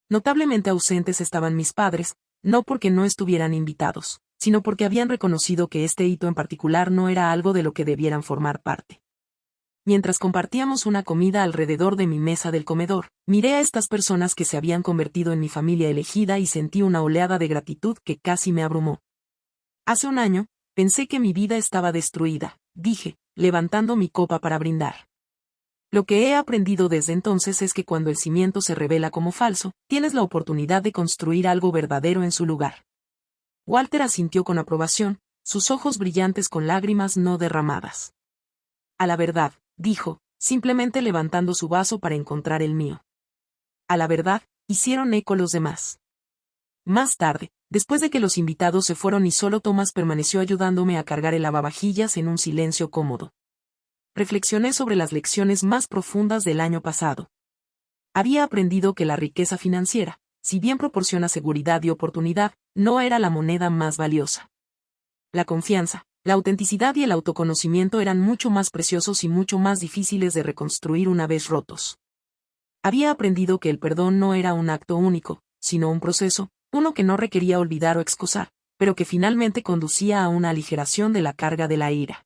Notablemente ausentes estaban mis padres, no porque no estuvieran invitados, sino porque habían reconocido que este hito en particular no era algo de lo que debieran formar parte. Mientras compartíamos una comida alrededor de mi mesa del comedor, miré a estas personas que se habían convertido en mi familia elegida y sentí una oleada de gratitud que casi me abrumó. Hace un año, pensé que mi vida estaba destruida, dije, levantando mi copa para brindar. Lo que he aprendido desde entonces es que cuando el cimiento se revela como falso, tienes la oportunidad de construir algo verdadero en su lugar. Walter asintió con aprobación, sus ojos brillantes con lágrimas no derramadas. A la verdad, dijo, simplemente levantando su vaso para encontrar el mío. A la verdad, hicieron eco los demás. Más tarde, después de que los invitados se fueron y solo Thomas permaneció ayudándome a cargar el lavavajillas en un silencio cómodo. Reflexioné sobre las lecciones más profundas del año pasado. Había aprendido que la riqueza financiera, si bien proporciona seguridad y oportunidad, no era la moneda más valiosa. La confianza, la autenticidad y el autoconocimiento eran mucho más preciosos y mucho más difíciles de reconstruir una vez rotos. Había aprendido que el perdón no era un acto único, sino un proceso, uno que no requería olvidar o excusar, pero que finalmente conducía a una aligeración de la carga de la ira.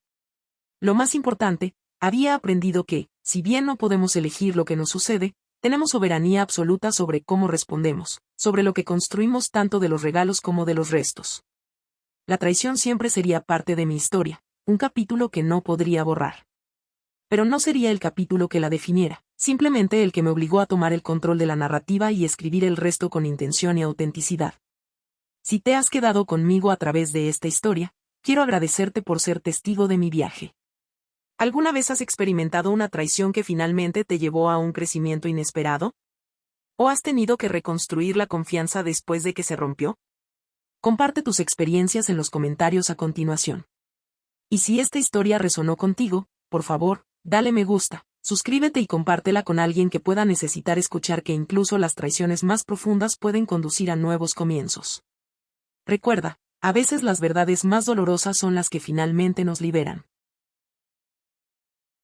Lo más importante, había aprendido que, si bien no podemos elegir lo que nos sucede, tenemos soberanía absoluta sobre cómo respondemos, sobre lo que construimos tanto de los regalos como de los restos. La traición siempre sería parte de mi historia, un capítulo que no podría borrar. Pero no sería el capítulo que la definiera, simplemente el que me obligó a tomar el control de la narrativa y escribir el resto con intención y autenticidad. Si te has quedado conmigo a través de esta historia, quiero agradecerte por ser testigo de mi viaje. ¿Alguna vez has experimentado una traición que finalmente te llevó a un crecimiento inesperado? ¿O has tenido que reconstruir la confianza después de que se rompió? Comparte tus experiencias en los comentarios a continuación. Y si esta historia resonó contigo, por favor, dale me gusta, suscríbete y compártela con alguien que pueda necesitar escuchar que incluso las traiciones más profundas pueden conducir a nuevos comienzos. Recuerda, a veces las verdades más dolorosas son las que finalmente nos liberan.